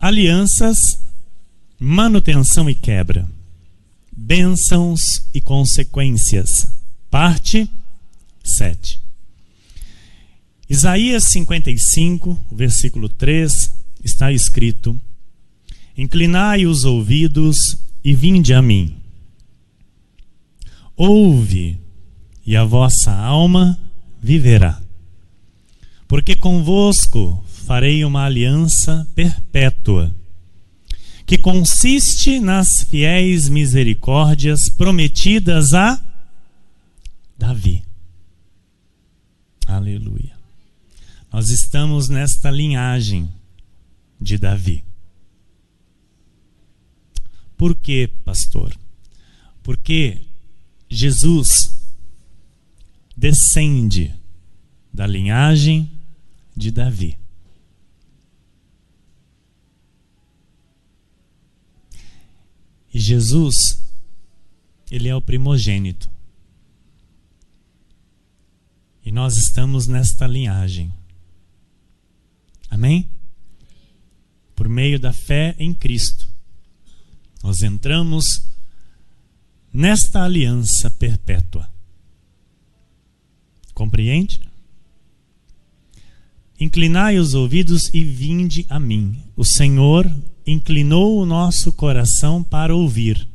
Alianças, manutenção e quebra, bênçãos e consequências. Parte 7. Isaías 55, versículo 3, está escrito: Inclinai os ouvidos e vinde a mim. Ouve, e a vossa alma viverá. Porque convosco farei uma aliança perpétua, que consiste nas fiéis misericórdias prometidas a Davi. Aleluia. Nós estamos nesta linhagem de Davi. Por quê, pastor? Porque Jesus descende da linhagem de Davi. E Jesus, ele é o primogênito. E nós estamos nesta linhagem. Amém? Por meio da fé em Cristo, nós entramos nesta aliança perpétua. Compreende? Inclinai os ouvidos e vinde a mim. O Senhor inclinou o nosso coração para ouvir.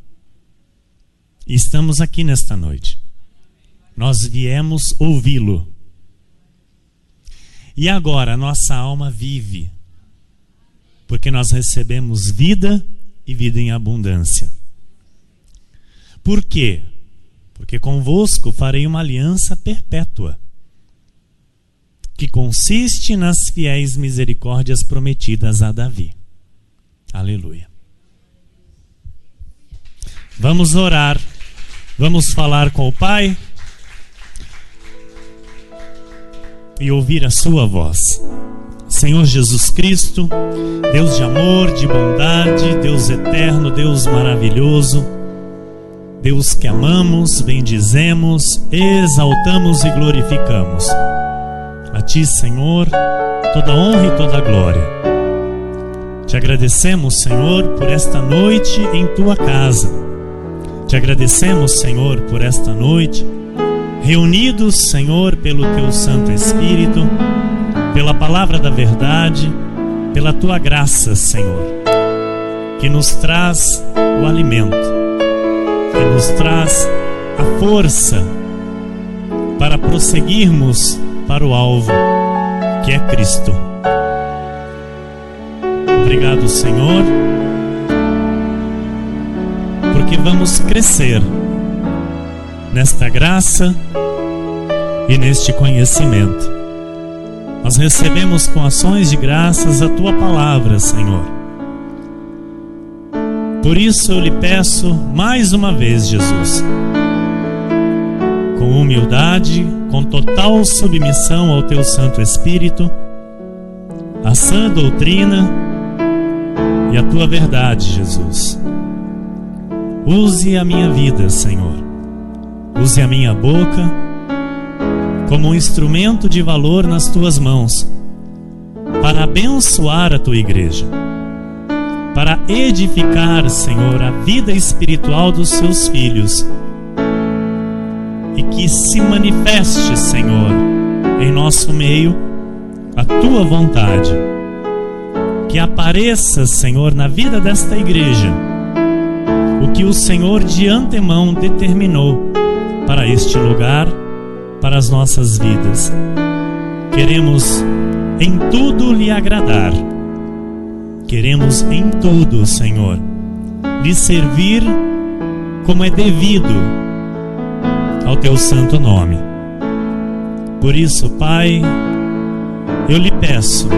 E estamos aqui nesta noite. Nós viemos ouvi-lo. E agora a nossa alma vive, porque nós recebemos vida e vida em abundância. Por quê? Porque convosco farei uma aliança perpétua, que consiste nas fiéis misericórdias prometidas a Davi. Aleluia. Vamos orar, vamos falar com o Pai e ouvir a sua voz. Senhor Jesus Cristo, Deus de amor, de bondade, Deus eterno, Deus maravilhoso, Deus que amamos, bendizemos, exaltamos e glorificamos. A Ti, Senhor, toda honra e toda glória. Te agradecemos, Senhor, por esta noite em Tua casa. Te agradecemos, Senhor, por esta noite reunidos, Senhor, pelo Teu Santo Espírito, pela palavra da verdade, pela Tua graça, Senhor, que nos traz o alimento, que nos traz a força para prosseguirmos para o alvo, que é Cristo. Obrigado, Senhor, porque vamos crescer nesta graça e neste conhecimento. Nós recebemos com ações de graças a Tua palavra, Senhor. Por isso eu lhe peço mais uma vez, Jesus, com humildade, com total submissão ao Teu Santo Espírito, a sã doutrina e a Tua verdade, Jesus. Use a minha vida, Senhor. Use a minha boca como um instrumento de valor nas Tuas mãos, para abençoar a Tua igreja, para edificar, Senhor, a vida espiritual dos Seus filhos, e que se manifeste, Senhor, em nosso meio a Tua vontade, que apareça, Senhor, na vida desta igreja o que o Senhor de antemão determinou para este lugar, para as nossas vidas. Queremos em tudo lhe agradar. Queremos em tudo, Senhor, lhe servir como é devido ao Teu santo nome. Por isso, Pai, eu lhe peço,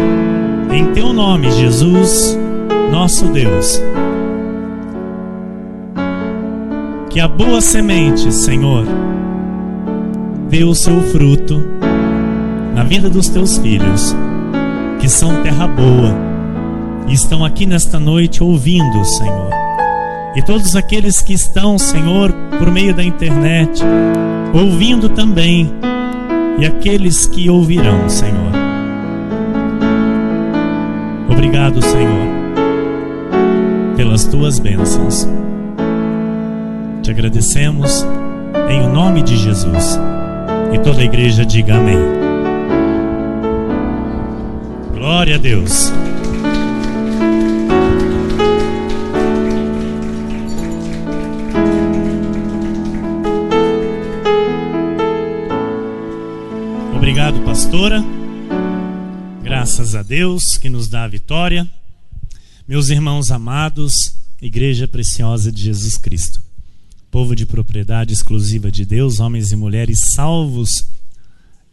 em Teu nome, Jesus, nosso Deus, que a boa semente, Senhor, dê o seu fruto na vida dos Teus filhos, que são terra boa e estão aqui nesta noite ouvindo, Senhor. E todos aqueles que estão, Senhor, por meio da internet, ouvindo também, e aqueles que ouvirão, Senhor. Obrigado, Senhor, pelas tuas bênçãos. Te agradecemos em o nome de Jesus. E toda a igreja diga amém. Glória a Deus. Obrigado, pastora. Graças a Deus que nos dá a vitória. Meus irmãos amados, Igreja Preciosa de Jesus Cristo, povo de propriedade exclusiva de Deus, homens e mulheres salvos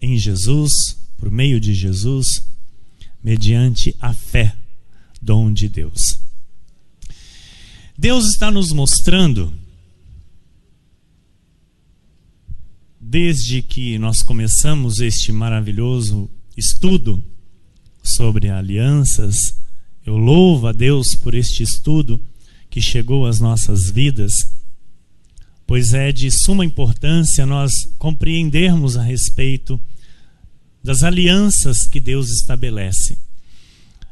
em Jesus, por meio de Jesus, mediante a fé, dom de Deus. Deus está nos mostrando, desde que nós começamos este maravilhoso estudo sobre alianças, eu louvo a Deus por este estudo que chegou às nossas vidas, pois é de suma importância nós compreendermos a respeito das alianças que Deus estabelece.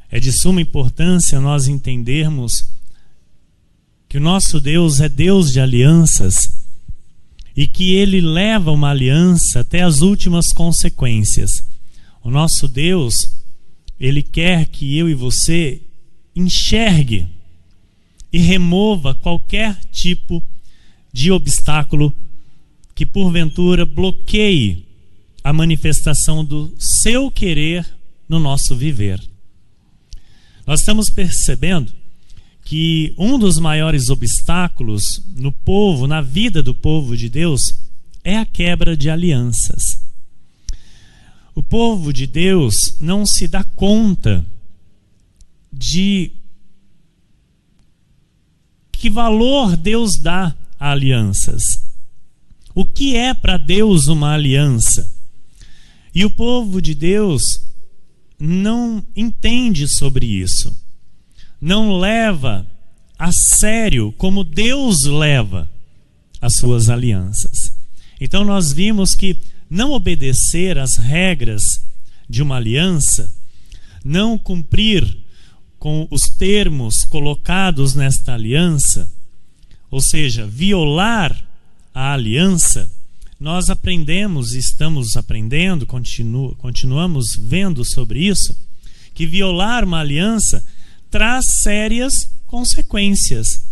É de suma importância nós entendermos que o nosso Deus é Deus de alianças e que Ele leva uma aliança até as últimas consequências. O nosso Deus, Ele quer que eu e você enxergue e remova qualquer tipo de obstáculo que porventura bloqueie a manifestação do seu querer no nosso viver. Nós estamos percebendo que um dos maiores obstáculos no povo, na vida do povo de Deus, é a quebra de alianças. O povo de Deus não se dá conta de que valor Deus dá a alianças. O que é para Deus uma aliança? E o povo de Deus não entende sobre isso. Não leva a sério como Deus leva as suas alianças. Então nós vimos que não obedecer às regras de uma aliança, não cumprir com os termos colocados nesta aliança, ou seja, violar a aliança, nós aprendemos, estamos aprendendo, continuamos vendo sobre isso, que violar uma aliança traz sérias consequências,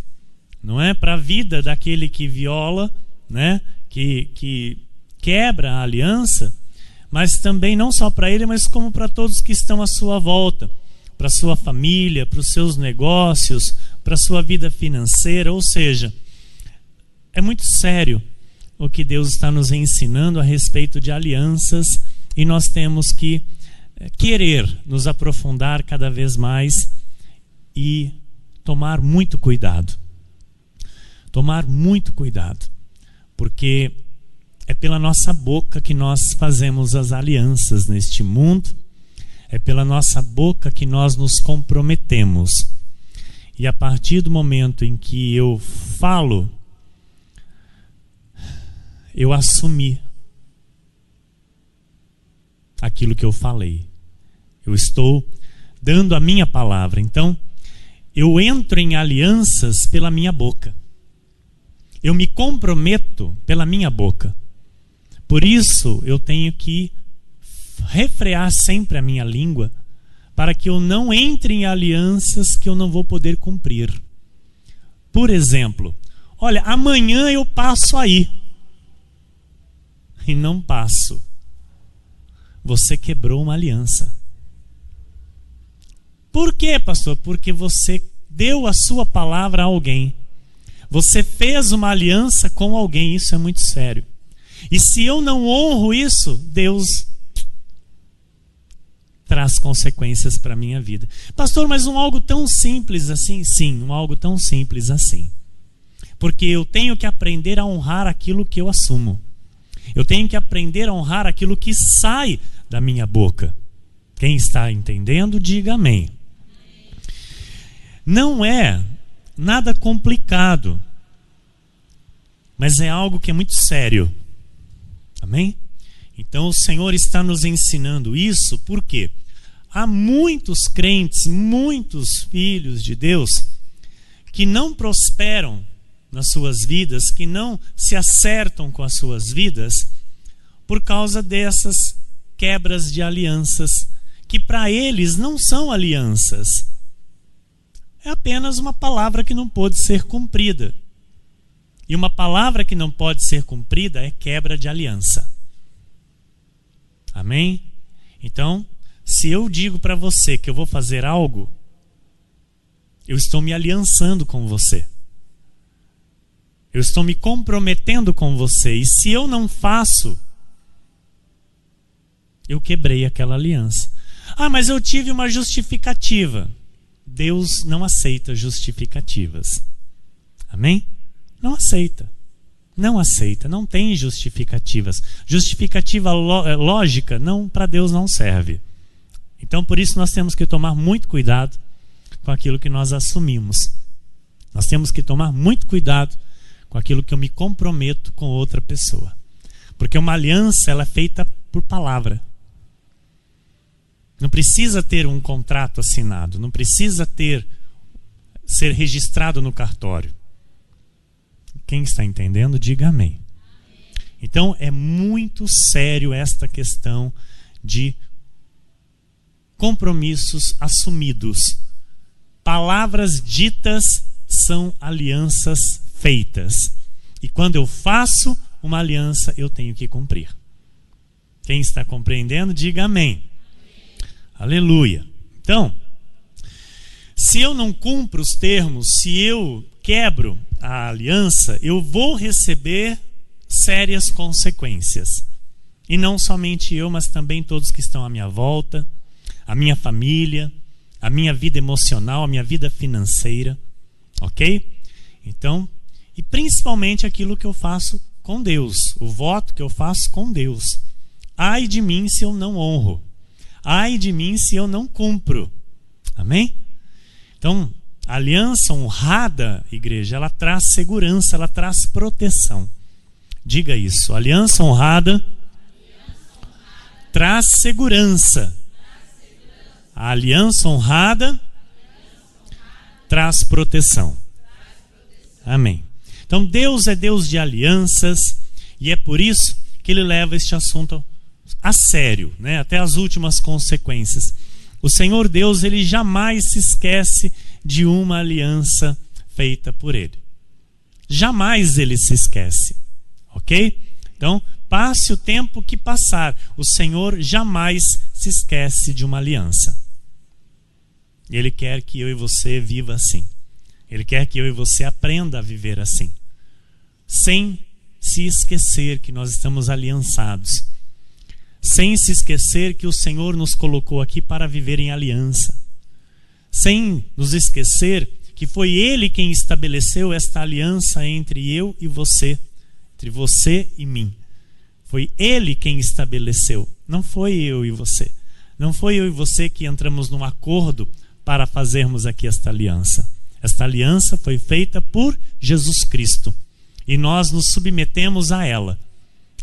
não é? Para a vida daquele que viola, né? Que quebra a aliança, mas também não só para ele, mas como para todos que estão à sua volta, para a sua família, para os seus negócios, para a sua vida financeira. Ou seja, é muito sério o que Deus está nos ensinando a respeito de alianças, e nós temos que querer nos aprofundar cada vez mais e tomar muito cuidado. Tomar muito cuidado, porque é pela nossa boca que nós fazemos as alianças neste mundo, é pela nossa boca que nós nos comprometemos. E a partir do momento em que eu falo, eu assumi aquilo que eu falei. Eu estou dando a minha palavra. Então, eu entro em alianças pela minha boca. Eu me comprometo pela minha boca. Por isso, eu tenho que refrear sempre a minha língua para que eu não entre em alianças que eu não vou poder cumprir. Por exemplo, olha, amanhã eu passo aí. E não passo. Você quebrou uma aliança. Por quê, pastor? Porque você deu a sua palavra a alguém. Você fez uma aliança com alguém. Isso é muito sério. E se eu não honro isso, Deus traz consequências para a minha vida. Pastor, mas algo tão simples assim? Sim, algo tão simples assim. Porque eu tenho que aprender a honrar aquilo que eu assumo. Eu tenho que aprender a honrar aquilo que sai da minha boca. Quem está entendendo, diga amém. Não é nada complicado, mas é algo que é muito sério. Amém? Então o Senhor está nos ensinando isso porque há muitos crentes, muitos filhos de Deus que não prosperam nas suas vidas, que não se acertam com as suas vidas, por causa dessas quebras de alianças, que para eles não são alianças. É apenas uma palavra que não pôde ser cumprida. E uma palavra que não pode ser cumprida é quebra de aliança. Amém? Então, se eu digo para você que eu vou fazer algo, eu estou me aliançando com você. Eu estou me comprometendo com você. E se eu não faço, eu quebrei aquela aliança. Ah, mas eu tive uma justificativa. Deus não aceita justificativas. Amém? Não aceita. Não aceita. Não tem justificativas. Justificativa lógica, não, para Deus não serve. Então, por isso, nós temos que tomar muito cuidado com aquilo que nós assumimos. Nós temos que tomar muito cuidado com aquilo que eu me comprometo com outra pessoa. Porque uma aliança, ela é feita por palavra. Não precisa ter um contrato assinado, não precisa ser registrado no cartório. Quem está entendendo, diga amém. Então é muito sério esta questão de compromissos assumidos. Palavras ditas são alianças feitas. E quando eu faço uma aliança, eu tenho que cumprir. Quem está compreendendo, diga amém. Aleluia. Então, se eu não cumpro os termos, se eu quebro a aliança, eu vou receber sérias consequências. E não somente eu, mas também todos que estão à minha volta, a minha família, a minha vida emocional, a minha vida financeira. Ok? Então, e principalmente aquilo que eu faço com Deus, o voto que eu faço com Deus. Ai de mim se eu não honro. Ai de mim se eu não cumpro. Amém? Então, a aliança honrada, igreja, ela traz segurança, ela traz proteção. Diga isso. A aliança honrada traz segurança. A aliança honrada traz proteção. Amém. Então, Deus é Deus de alianças e é por isso que Ele leva este assunto a sério, né? Até as últimas consequências. O Senhor Deus, Ele jamais se esquece de uma aliança feita por Ele. Jamais Ele se esquece. Ok? Então, passe o tempo que passar, o Senhor jamais se esquece de uma aliança. Ele quer que eu e você viva assim. Ele quer que eu e você aprenda a viver assim. Sem se esquecer que nós estamos aliançados. Sem se esquecer que o Senhor nos colocou aqui para viver em aliança. Sem nos esquecer que foi Ele quem estabeleceu esta aliança entre eu e você. Entre você e mim. Foi Ele quem estabeleceu. Não foi eu e você. Não foi eu e você que entramos num acordo para fazermos aqui esta aliança. Esta aliança foi feita por Jesus Cristo. E nós nos submetemos a ela.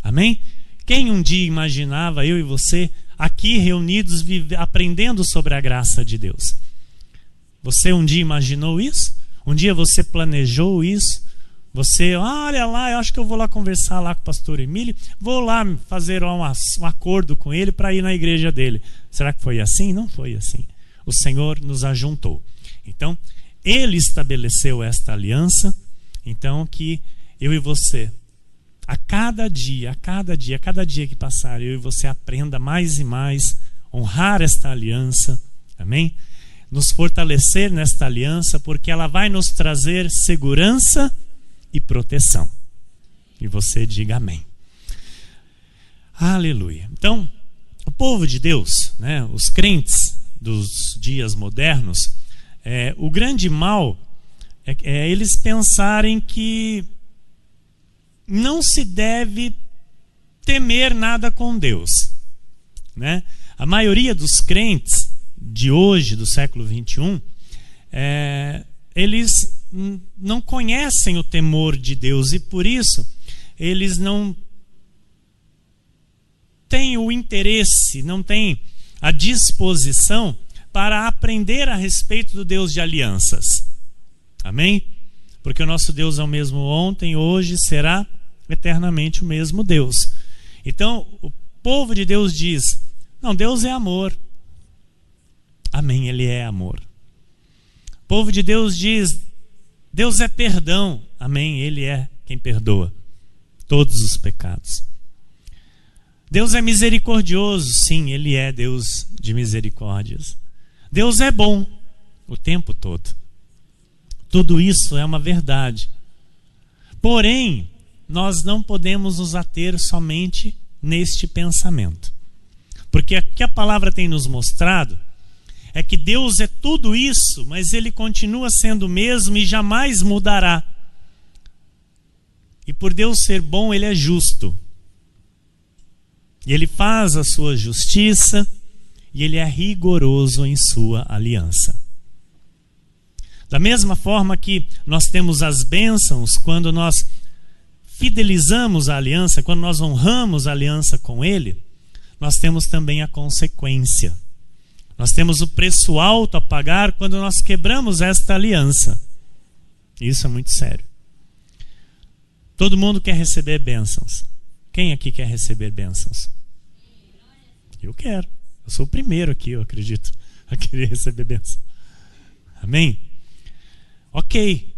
Amém? Quem um dia imaginava eu e você aqui reunidos aprendendo sobre a graça de Deus? Você um dia imaginou isso? Um dia você planejou isso? Você, olha lá, eu acho que eu vou lá conversar lá com o pastor Emílio, vou lá fazer um acordo com ele para ir na igreja dele. Será que foi assim? Não foi assim. O Senhor nos ajuntou. Então, Ele estabeleceu esta aliança, então que eu e você, a cada dia que passar, eu e você aprenda mais e mais honrar esta aliança, amém? Nos fortalecer nesta aliança, porque ela vai nos trazer segurança e proteção. E você diga amém. Aleluia. Então, o povo de Deus, né, os crentes dos dias modernos, o grande mal é eles pensarem que não se deve temer nada com Deus, né? A maioria dos crentes de hoje, do século 21, eles não conhecem o temor de Deus e por isso eles não têm o interesse, não têm a disposição para aprender a respeito do Deus de alianças. Amém? Porque o nosso Deus é o mesmo ontem, hoje, será eternamente o mesmo Deus. Então, o povo de Deus diz: não, Deus é amor. Amém, Ele é amor. O povo de Deus diz: Deus é perdão. Amém, Ele é quem perdoa todos os pecados. Deus é misericordioso. Sim, Ele é Deus de misericórdias. Deus é bom o tempo todo. Tudo isso é uma verdade. Porém, nós não podemos nos ater somente neste pensamento. Porque o que a palavra tem nos mostrado é que Deus é tudo isso, mas Ele continua sendo o mesmo e jamais mudará. E por Deus ser bom, Ele é justo. E Ele faz a sua justiça e Ele é rigoroso em sua aliança. Da mesma forma que nós temos as bênçãos quando nós fidelizamos a aliança, quando nós honramos a aliança com Ele, nós temos também a consequência. Nós temos o preço alto a pagar quando nós quebramos esta aliança. Isso é muito sério. Todo mundo quer receber bênçãos. Quem aqui quer receber bênçãos? Eu quero. Eu sou o primeiro aqui, eu acredito, a querer receber bênção. Amém? Ok.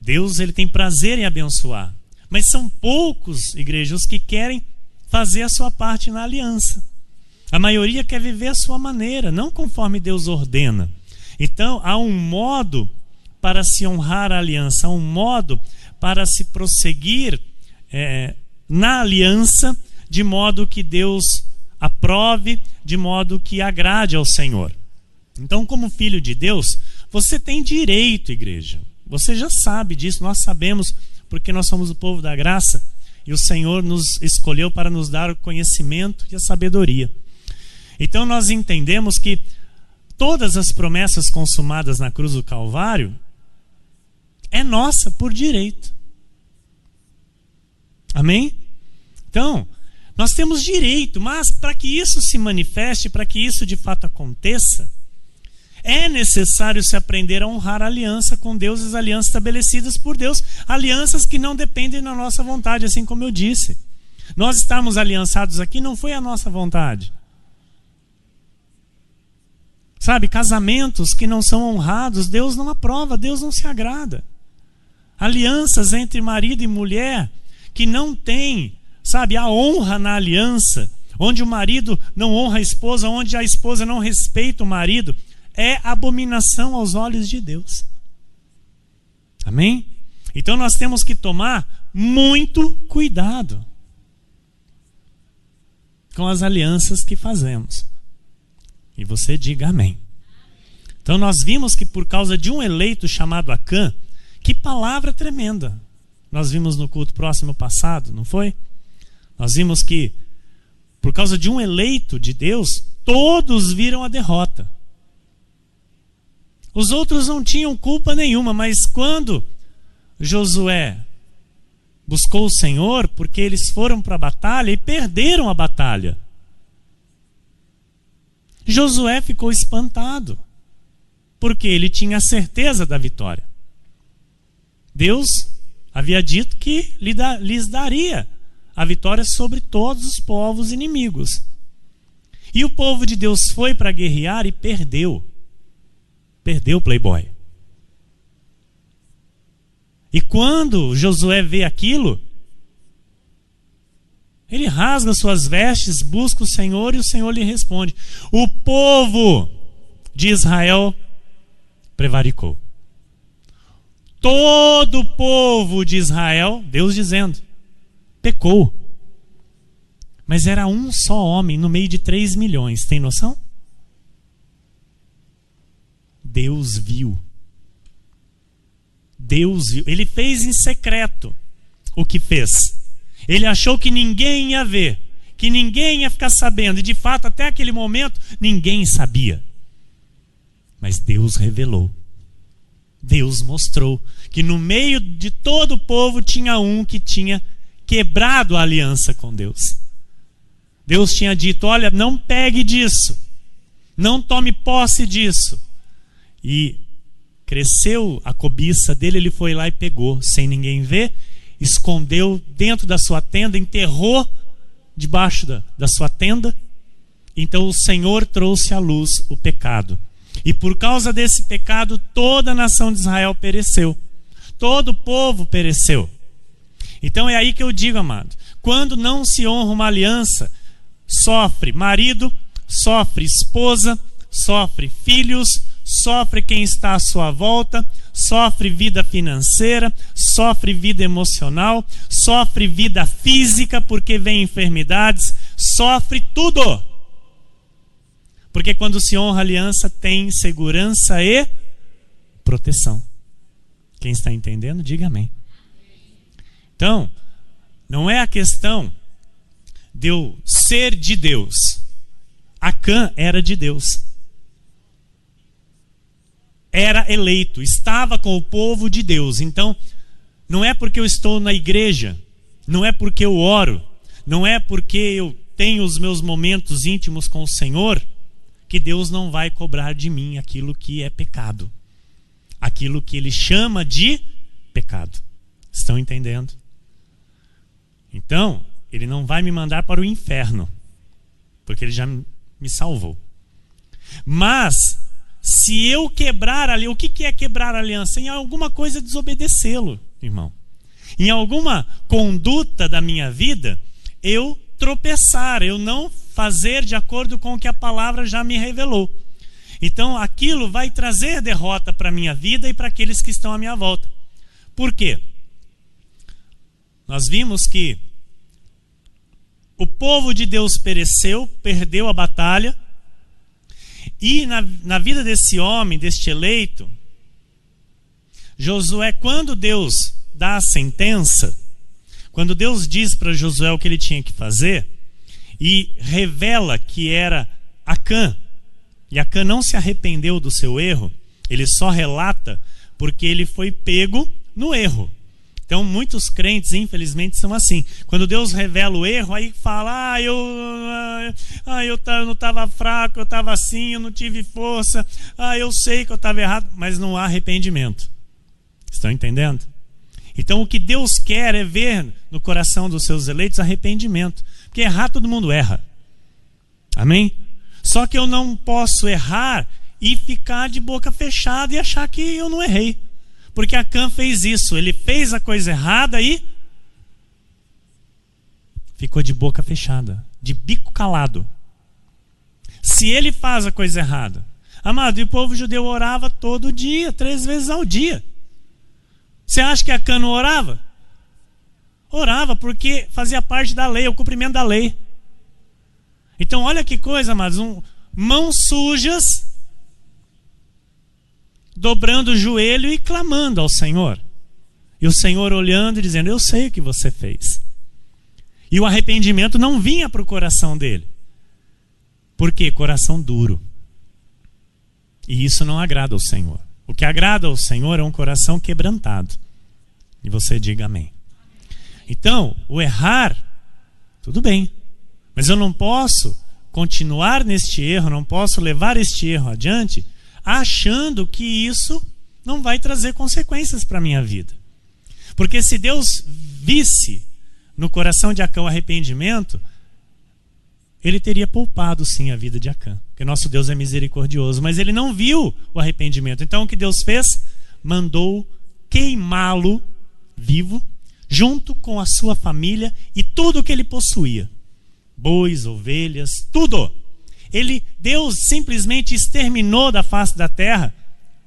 Deus, Ele tem prazer em abençoar. Mas são poucos, igrejas, que querem fazer a sua parte na aliança. A maioria quer viver a sua maneira, não conforme Deus ordena. Então, há um modo para se honrar a aliança, há um modo para se prosseguir na aliança, de modo que Deus aprove, de modo que agrade ao Senhor. Então, como filho de Deus, você tem direito, igreja. Você já sabe disso, nós sabemos, porque nós somos o povo da graça, e o Senhor nos escolheu para nos dar o conhecimento e a sabedoria. Então nós entendemos que todas as promessas consumadas na cruz do Calvário é nossa por direito. Amém? Então, nós temos direito, mas para que isso se manifeste, para que isso de fato aconteça, é necessário se aprender a honrar a aliança com Deus, as alianças estabelecidas por Deus, alianças que não dependem da nossa vontade, assim como eu disse. Nós estarmos aliançados aqui não foi a nossa vontade. Sabe, casamentos que não são honrados, Deus não aprova, Deus não se agrada. Alianças entre marido e mulher que não têm, sabe, a honra na aliança, onde o marido não honra a esposa, onde a esposa não respeita o marido, é abominação aos olhos de Deus. Amém? Então nós temos que tomar muito cuidado com as alianças que fazemos. E você diga amém. Então nós vimos que por causa de um eleito chamado Acã, que palavra tremenda. Nós vimos no culto próximo passado, não foi? Nós vimos que por causa de um eleito de Deus, todos viram a derrota. Os outros não tinham culpa nenhuma, mas quando Josué buscou o Senhor, porque eles foram para a batalha e perderam a batalha, Josué ficou espantado, porque ele tinha a certeza da vitória. Deus havia dito que lhes daria a vitória sobre todos os povos inimigos. E o povo de Deus foi para guerrear e perdeu. Perdeu o playboy. E quando Josué vê aquilo, ele rasga suas vestes, busca o Senhor e o Senhor lhe responde: o povo de Israel prevaricou. Todo o povo de Israel, Deus dizendo, pecou. Mas era um só homem no meio de 3 milhões. Tem noção? Deus viu. Deus viu. Ele fez em secreto o que fez. Ele achou que ninguém ia ver, que ninguém ia ficar sabendo. E de fato, até aquele momento, ninguém sabia. Mas Deus revelou. Deus mostrou que no meio de todo o povo tinha um que tinha quebrado a aliança com Deus. Deus tinha dito: olha, não pegue disso, não tome posse disso. E cresceu a cobiça dele, ele foi lá e pegou, sem ninguém ver, escondeu dentro da sua tenda, enterrou debaixo da sua tenda. Então o Senhor trouxe à luz o pecado. E por causa desse pecado, toda a nação de Israel pereceu. Todo o povo pereceu. Então é aí que eu digo, amado, quando não se honra uma aliança, sofre marido, sofre esposa, sofre filhos, sofre quem está à sua volta, sofre vida financeira, sofre vida emocional, sofre vida física porque vem enfermidades, sofre tudo. Porque quando se honra a aliança tem segurança e proteção. Quem está entendendo, diga amém. Então, não é a questão de eu ser de Deus. Acã era de Deus. Era eleito, estava com o povo de Deus. Então, não é porque eu estou na igreja, não é porque eu oro, não é porque eu tenho os meus momentos íntimos com o Senhor, que Deus não vai cobrar de mim aquilo que é pecado. Aquilo que Ele chama de pecado. Estão entendendo? Então, Ele não vai me mandar para o inferno, porque Ele já me salvou. Mas, se eu quebrar ali, o que é quebrar a aliança? Em alguma coisa desobedecê-lo, irmão. Em alguma conduta da minha vida, eu tropeçar, eu não fazer de acordo com o que a palavra já me revelou. Então aquilo vai trazer derrota para a minha vida e para aqueles que estão à minha volta. Por quê? Nós vimos que o povo de Deus pereceu, perdeu a batalha, e na vida desse homem, deste eleito, Josué, quando Deus dá a sentença, quando Deus diz para Josué o que ele tinha que fazer, e revela que era Acã, e Acã não se arrependeu do seu erro, ele só relata porque ele foi pego no erro. Então muitos crentes, infelizmente, são assim. Quando Deus revela o erro, aí fala, eu não estava fraco, eu estava assim, eu não tive força, eu sei que eu estava errado, mas não há arrependimento. Estão entendendo? Então o que Deus quer é ver no coração dos seus eleitos arrependimento. Porque errar todo mundo erra. Amém? Só que eu não posso errar e ficar de boca fechada e achar que eu não errei. Porque Acã fez isso. Ele fez a coisa errada e ficou de boca fechada, de bico calado. Se ele faz a coisa errada, amado, e o povo judeu orava todo dia, 3 vezes ao dia. Você acha que Acã não orava? Orava porque fazia parte da lei, o cumprimento da lei. Então olha que coisa, amados, mãos sujas, dobrando o joelho e clamando ao Senhor. E o Senhor olhando e dizendo, eu sei o que você fez. E o arrependimento não vinha para o coração dele. Por quê? Coração duro. E isso não agrada ao Senhor. O que agrada ao Senhor é um coração quebrantado. E você diga amém. Então, o errar, tudo bem. Mas eu não posso continuar neste erro, não posso levar este erro adiante, achando que isso não vai trazer consequências para a minha vida. Porque se Deus visse no coração de Acã o arrependimento, Ele teria poupado sim a vida de Acã. Porque nosso Deus é misericordioso. Mas Ele não viu o arrependimento. Então o que Deus fez? Mandou queimá-lo vivo, junto com a sua família e tudo o que ele possuía. Bois, ovelhas, tudo. Deus simplesmente exterminou da face da terra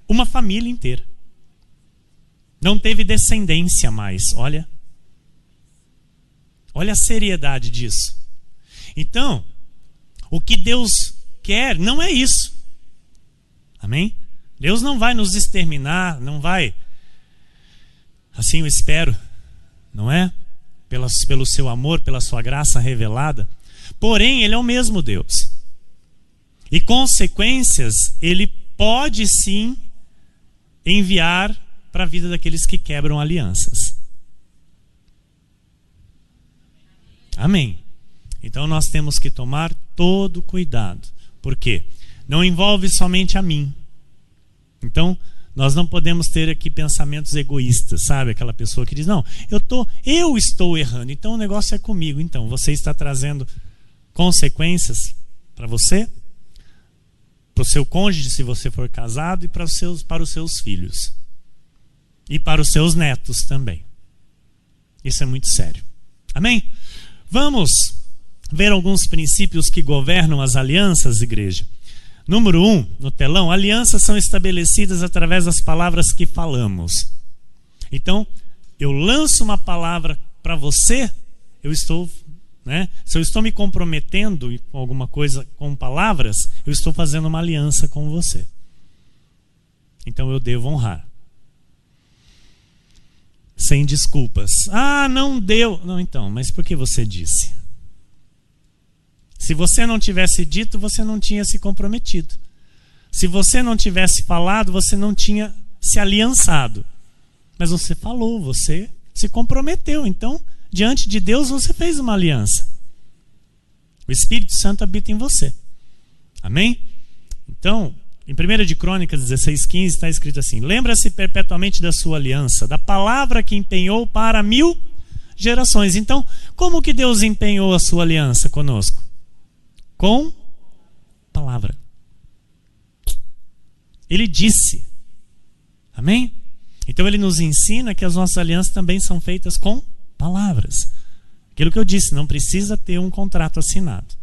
uma família inteira. Não teve descendência mais. Olha a seriedade disso. Então, o que Deus quer não é isso. Amém? Deus não vai nos exterminar, não vai, assim eu espero, não é? Pelo seu amor, pela sua graça revelada. Porém, Ele é o mesmo Deus. E consequências Ele pode sim enviar para a vida daqueles que quebram alianças. Amém. Então nós temos que tomar todo cuidado. Por quê? Não envolve somente a mim. Então, Nós não podemos ter aqui pensamentos egoístas, sabe? Aquela pessoa que diz, não, eu estou errando, então o negócio é comigo. Então, você está trazendo consequências para você, para o seu cônjuge, se você for casado, e para os seus filhos. E para os seus netos também. Isso é muito sério. Amém? Vamos ver alguns princípios que governam as alianças, igreja. Número 1, no telão, alianças são estabelecidas através das palavras que falamos. Então, eu lanço uma palavra para você, se eu estou me comprometendo com alguma coisa com palavras, eu estou fazendo uma aliança com você. Então eu devo honrar. Sem desculpas. Ah, não deu. Não, então, mas por que você disse? Se você não tivesse dito, você não tinha se comprometido. Se você não tivesse falado, você não tinha se aliançado. Mas você falou, você se comprometeu. Então, diante de Deus, você fez uma aliança. O Espírito Santo habita em você. Amém? Então, em 1 de Crônicas 16:15 está escrito assim: lembra-se perpetuamente da sua aliança, da palavra que empenhou para 1000 gerações. Então, como que Deus empenhou a sua aliança conosco? Com palavra. Ele disse. Amém? Então ele nos ensina que as nossas alianças também são feitas com palavras. Aquilo que eu disse, não precisa ter um contrato assinado.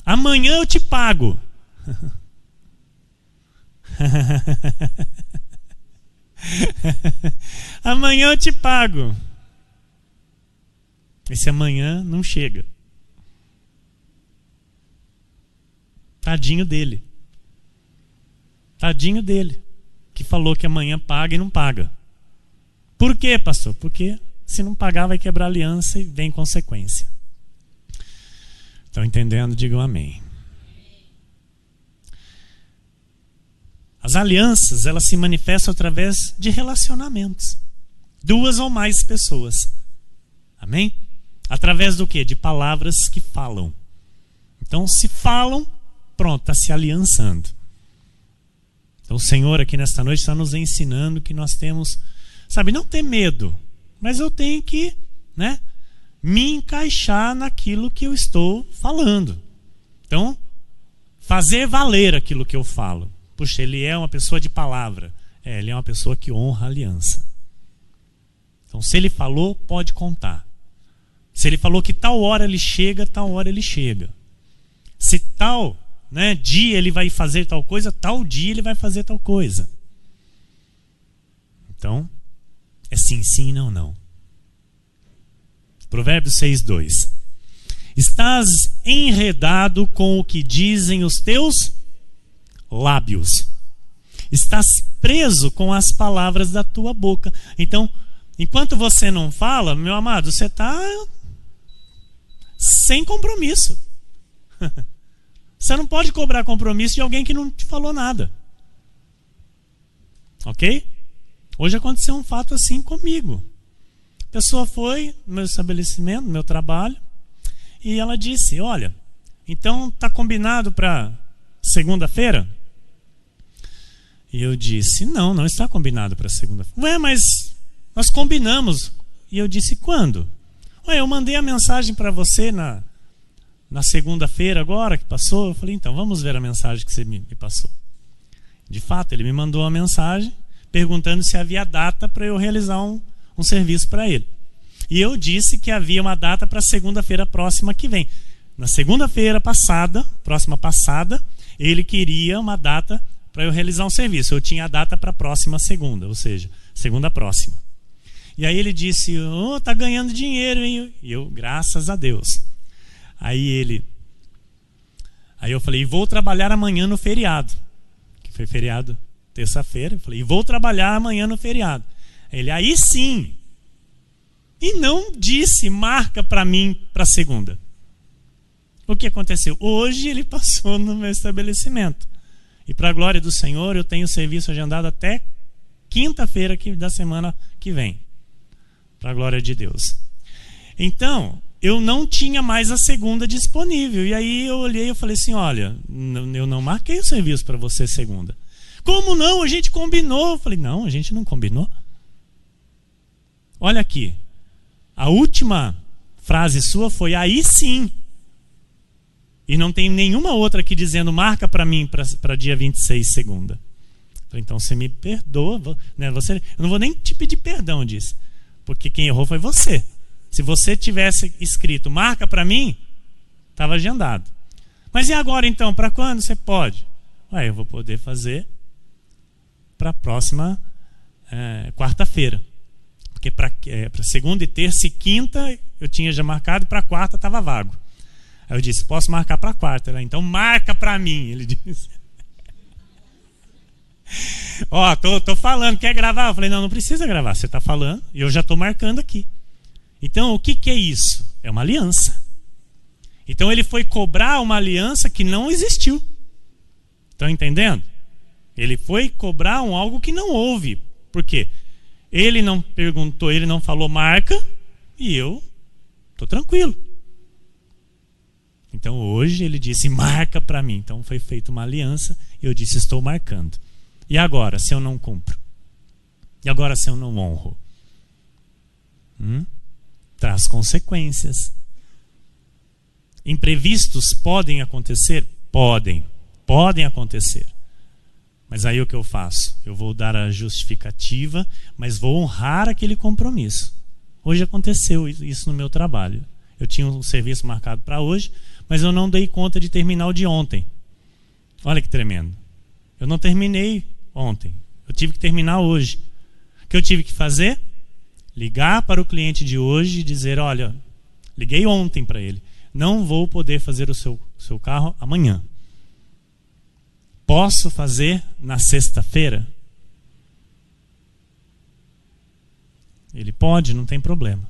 Amanhã eu te pago. Amanhã eu te pago. Esse amanhã não chega. Tadinho dele. Tadinho dele, que falou que amanhã paga e não paga. Por quê, pastor? Porque se não pagar vai quebrar a aliança e vem consequência. Estão entendendo? Digam amém. As alianças, elas se manifestam através de relacionamentos. 2 ou mais pessoas. Amém? Através do quê? De palavras que falam. Então, se falam, pronto, está se aliançando. Então o Senhor aqui nesta noite está nos ensinando que nós temos, não ter medo, mas eu tenho que, me encaixar naquilo que eu estou falando. Então, fazer valer aquilo que eu falo. Puxa, ele é uma pessoa de palavra. Ele é uma pessoa que honra a aliança. Então, se ele falou, pode contar. Se ele falou que tal hora ele chega, tal hora ele chega. Se tal dia ele vai fazer tal coisa, tal dia ele vai fazer tal coisa. Então, é sim, sim, não, não. Provérbios 6:2. Estás enredado com o que dizem os teus lábios. Estás preso com as palavras da tua boca. Então, enquanto você não fala, meu amado, você está sem compromisso. Você não pode cobrar compromisso de alguém que não te falou nada. Ok? Hoje aconteceu um fato assim comigo. A pessoa foi no meu estabelecimento, no meu trabalho, e ela disse: olha, então está combinado para segunda-feira? E eu disse: não está combinado para segunda-feira. Ué, mas nós combinamos. E eu disse: quando? Ué, eu mandei a mensagem para você na segunda-feira agora que passou. Eu falei: então, vamos ver a mensagem que você me passou. De fato, ele me mandou uma mensagem perguntando se havia data para eu realizar um serviço para ele. E eu disse que havia uma data para segunda-feira próxima que vem. Na segunda-feira próxima passada, ele queria uma data para eu realizar um serviço. Eu tinha a data para a próxima segunda, ou seja, segunda próxima. E aí ele disse: tá ganhando dinheiro, hein? E eu, graças a Deus. Aí eu falei: vou trabalhar amanhã no feriado. Que foi feriado terça-feira. Eu falei: vou trabalhar amanhã no feriado. Aí sim. E não disse: marca para mim para segunda. O que aconteceu? Hoje ele passou no meu estabelecimento. E para a glória do Senhor, eu tenho serviço agendado até quinta-feira da semana que vem. Para a glória de Deus. Então, eu não tinha mais a segunda disponível. E aí eu olhei e falei assim: olha, eu não marquei o serviço para você segunda. Como não? A gente combinou. Eu falei, não, a gente não combinou. Olha aqui, a última frase sua foi aí sim. E não tem nenhuma outra aqui dizendo marca para mim para dia 26, segunda. Falei, então você me perdoa, né? Eu não vou nem te pedir perdão disso, porque quem errou foi você. Se você tivesse escrito marca para mim, estava agendado. Mas e agora então, para quando você pode? Eu vou poder fazer para a próxima quarta-feira. Porque para segunda e terça e quinta eu tinha já marcado, para quarta estava vago. Aí eu disse, posso marcar para quarta? Então marca para mim, ele disse. Tô falando, quer gravar? Eu falei, não precisa gravar, você está falando e eu já estou marcando aqui. Então o que é isso? É uma aliança. Então ele foi cobrar uma aliança que não existiu. Estão entendendo? Ele foi cobrar algo que não houve. Por quê? Ele não perguntou, ele não falou marca, e eu estou tranquilo. Então hoje ele disse marca para mim. Então foi feita uma aliança e eu disse estou marcando. E agora se eu não cumpro? E agora se eu não honro? Traz consequências. Imprevistos podem acontecer? Podem acontecer. Mas aí o que eu faço? Eu vou dar a justificativa, mas vou honrar aquele compromisso. Hoje aconteceu isso no meu trabalho. Eu tinha um serviço marcado para hoje, mas eu não dei conta de terminar o de ontem. Olha que tremendo. Eu não terminei ontem. Eu tive que terminar hoje. O que eu tive que fazer? Ligar para o cliente de hoje e dizer, olha, liguei ontem para ele. Não vou poder fazer o seu carro amanhã. Posso fazer na sexta-feira? Ele pode, não tem problema.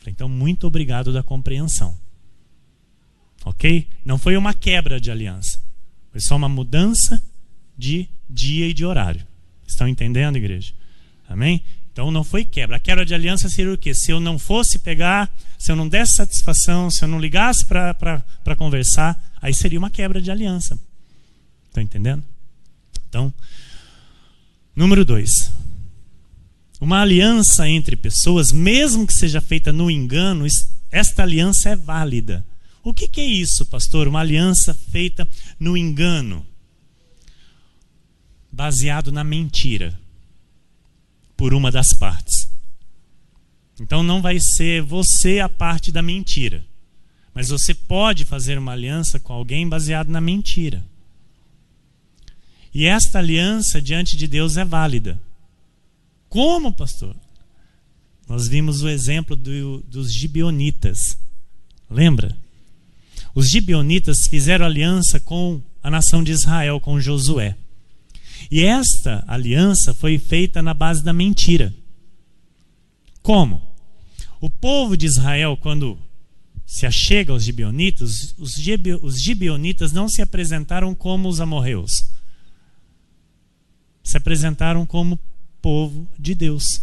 Então, muito obrigado da compreensão. Ok? Não foi uma quebra de aliança. Foi só uma mudança de dia e de horário. Estão entendendo, igreja? Amém? Então não foi quebra. A quebra de aliança seria o quê? Se eu não fosse pegar, se eu não desse satisfação, se eu não ligasse para conversar, aí seria uma quebra de aliança. Estão entendendo? Então, número 2. Uma aliança entre pessoas, mesmo que seja feita no engano, esta aliança é válida. O que é isso, pastor? Uma aliança feita no engano, baseado na mentira, por uma das partes. Então não vai ser você a parte da mentira, mas você pode fazer uma aliança com alguém baseado na mentira. E esta aliança diante de Deus é válida. Como, pastor? Nós vimos o exemplo dos gibeonitas. Lembra? Os gibeonitas fizeram aliança com a nação de Israel, com Josué. E esta aliança foi feita na base da mentira. Como? O povo de Israel, quando se achega aos gibeonitas, os gibeonitas não se apresentaram como os amorreus. Se apresentaram como povo de Deus.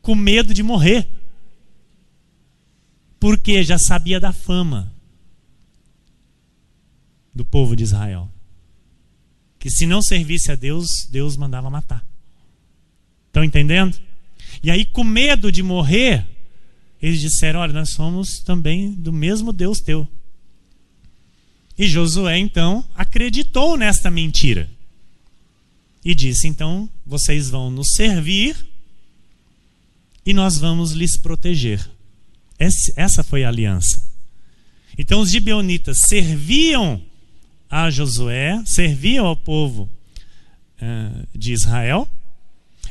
Com medo de morrer. Porque já sabia da fama do povo de Israel. Que se não servisse a Deus, Deus mandava matar. Estão entendendo? E aí, com medo de morrer, eles disseram, olha, nós somos também do mesmo Deus teu. E Josué, então, acreditou nesta mentira. E disse, então, vocês vão nos servir e nós vamos lhes proteger. Essa foi a aliança. Então os gibeonitas serviam a Josué, serviam ao povo de Israel,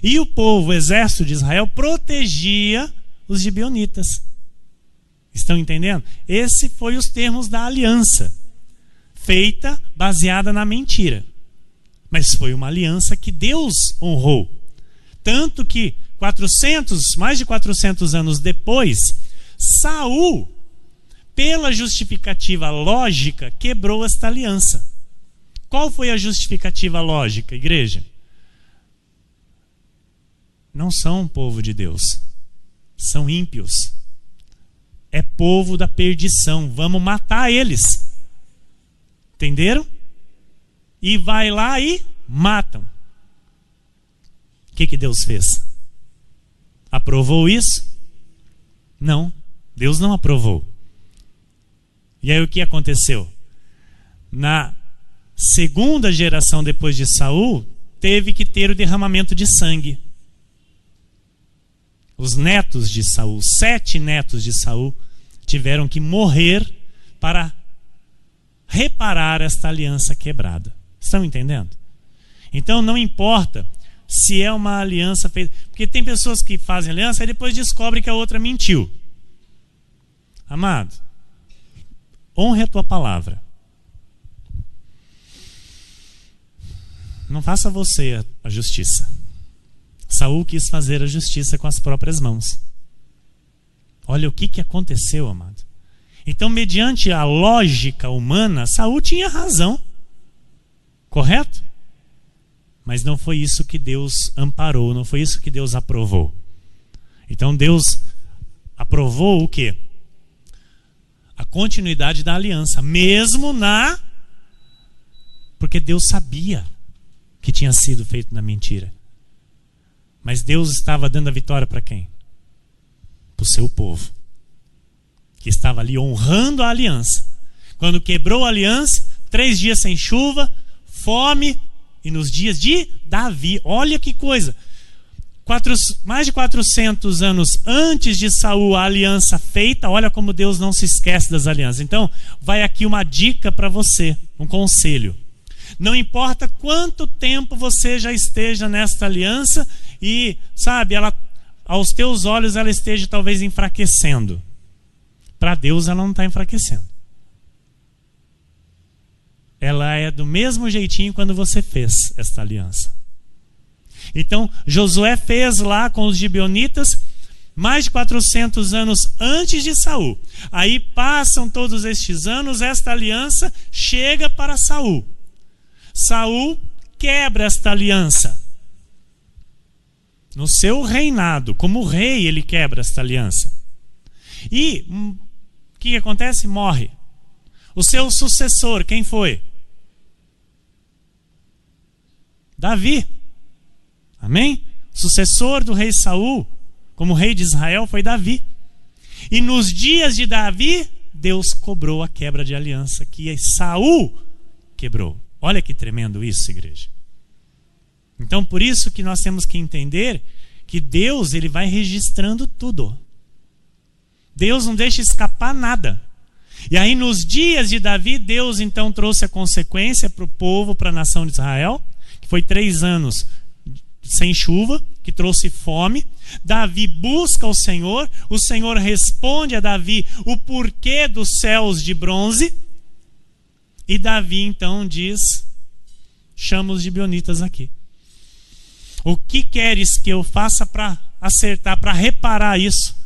e o povo, o exército de Israel, protegia os gibeonitas. Estão entendendo? Esse foi os termos da aliança, feita baseada na mentira. Mas foi uma aliança que Deus honrou. Tanto que mais de 400 anos depois, Saul, pela justificativa lógica, quebrou esta aliança. Qual foi a justificativa lógica, igreja? Não são um povo de Deus, são ímpios. É povo da perdição, vamos matar eles. Entenderam? e vai lá e matam. O que Deus fez? Aprovou isso? Não, Deus não aprovou. E aí o que aconteceu? Na segunda geração depois de Saul, teve que ter o derramamento de sangue. Os netos de Saul, 7 netos de Saul, tiveram que morrer para reparar esta aliança quebrada. Estão entendendo? Então não importa se é uma aliança feita... Porque tem pessoas que fazem aliança e depois descobrem que a outra mentiu. Amado, honre a tua palavra. Não faça você a justiça. Saul quis fazer a justiça com as próprias mãos. Olha o que aconteceu, amado. Então, mediante a lógica humana, Saul tinha razão. Correto? Mas não foi isso que Deus amparou, não foi isso que Deus aprovou. Então Deus aprovou o quê? A continuidade da aliança, mesmo porque Deus sabia que tinha sido feito na mentira. Mas Deus estava dando a vitória para quem? Para o seu povo, que estava ali honrando a aliança. Quando quebrou a aliança, 3 dias sem chuva, fome, e nos dias de Davi, olha que coisa, mais de 400 anos antes de Saul, a aliança feita. Olha como Deus não se esquece das alianças. Então, vai aqui uma dica para você, um conselho. Não importa quanto tempo você já esteja nesta aliança e, sabe, ela, aos teus olhos ela esteja talvez enfraquecendo. Para Deus ela não está enfraquecendo. Ela é do mesmo jeitinho quando você fez esta aliança. Então, Josué fez lá com os gibeonitas mais de 400 anos antes de Saul. Aí passam todos estes anos, esta aliança chega para Saul. Saul quebra esta aliança. No seu reinado, como rei, ele quebra esta aliança. E o que acontece? Morre. O seu sucessor, quem foi? Davi. Amém? O sucessor do rei Saul, como rei de Israel, foi Davi. E nos dias de Davi, Deus cobrou a quebra de aliança que Saul quebrou. Olha que tremendo isso, igreja. Então, por isso que nós temos que entender que Deus, ele vai registrando tudo. Deus não deixa escapar nada. E aí, nos dias de Davi, Deus então trouxe a consequência para o povo, para a nação de Israel, que foi 3 anos sem chuva, que trouxe fome. Davi busca o Senhor responde a Davi o porquê dos céus de bronze, e Davi então diz: chama os gibeonitas aqui. O que queres que eu faça para acertar, para reparar isso,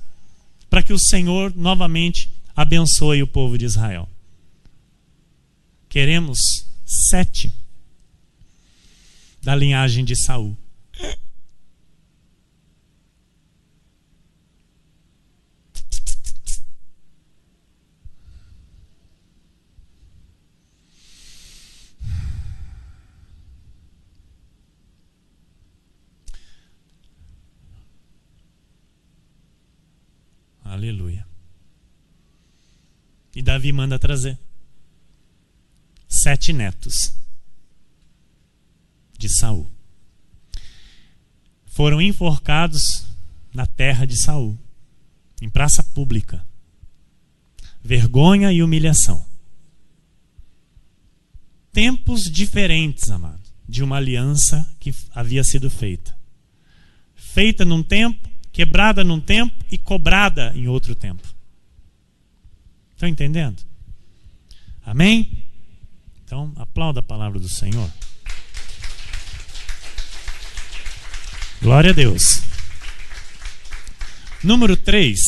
para que o Senhor novamente abençoe o povo de Israel? Queremos 7 da linhagem de Saul. Aleluia. E Davi manda trazer 7 netos de Saul. Foram enforcados na terra de Saul, em praça pública. Vergonha e humilhação. Tempos diferentes, amado, de uma aliança que havia sido feita. Feita num tempo, quebrada num tempo e cobrada em outro tempo. Estão entendendo? Amém? Então, aplauda a palavra do Senhor. Glória a Deus. Número 3.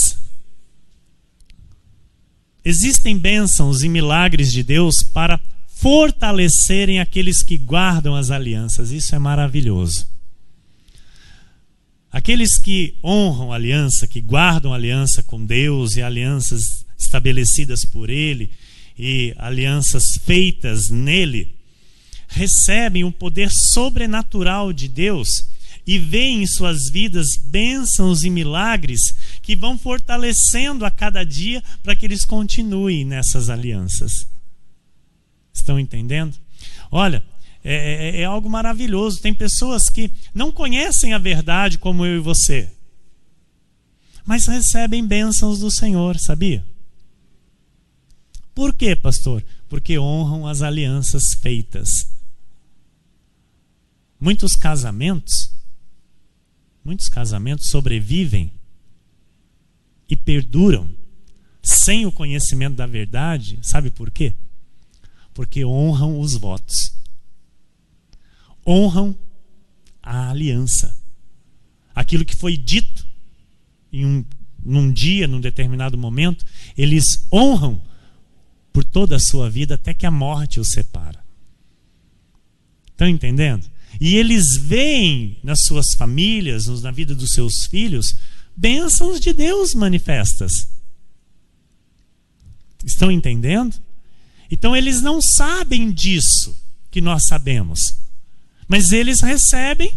Existem bênçãos e milagres de Deus para fortalecerem aqueles que guardam as alianças. Isso é maravilhoso. Aqueles que honram a aliança, que guardam a aliança com Deus e alianças estabelecidas por Ele e alianças feitas nele, recebem o poder sobrenatural de Deus e veem em suas vidas bênçãos e milagres que vão fortalecendo a cada dia para que eles continuem nessas alianças. Estão entendendo? Olha, é algo maravilhoso. Tem pessoas que não conhecem a verdade como eu e você, mas recebem bênçãos do Senhor, sabia? Por quê, pastor? Porque honram as alianças feitas. Muitos casamentos sobrevivem e perduram sem o conhecimento da verdade. Sabe por quê? Porque honram os votos. Honram a aliança. Aquilo que foi dito num dia, num determinado momento, eles honram por toda a sua vida até que a morte os separa. Estão entendendo? E eles veem nas suas famílias, na vida dos seus filhos, bênçãos de Deus manifestas. Estão entendendo? Então eles não sabem disso que nós sabemos, mas eles recebem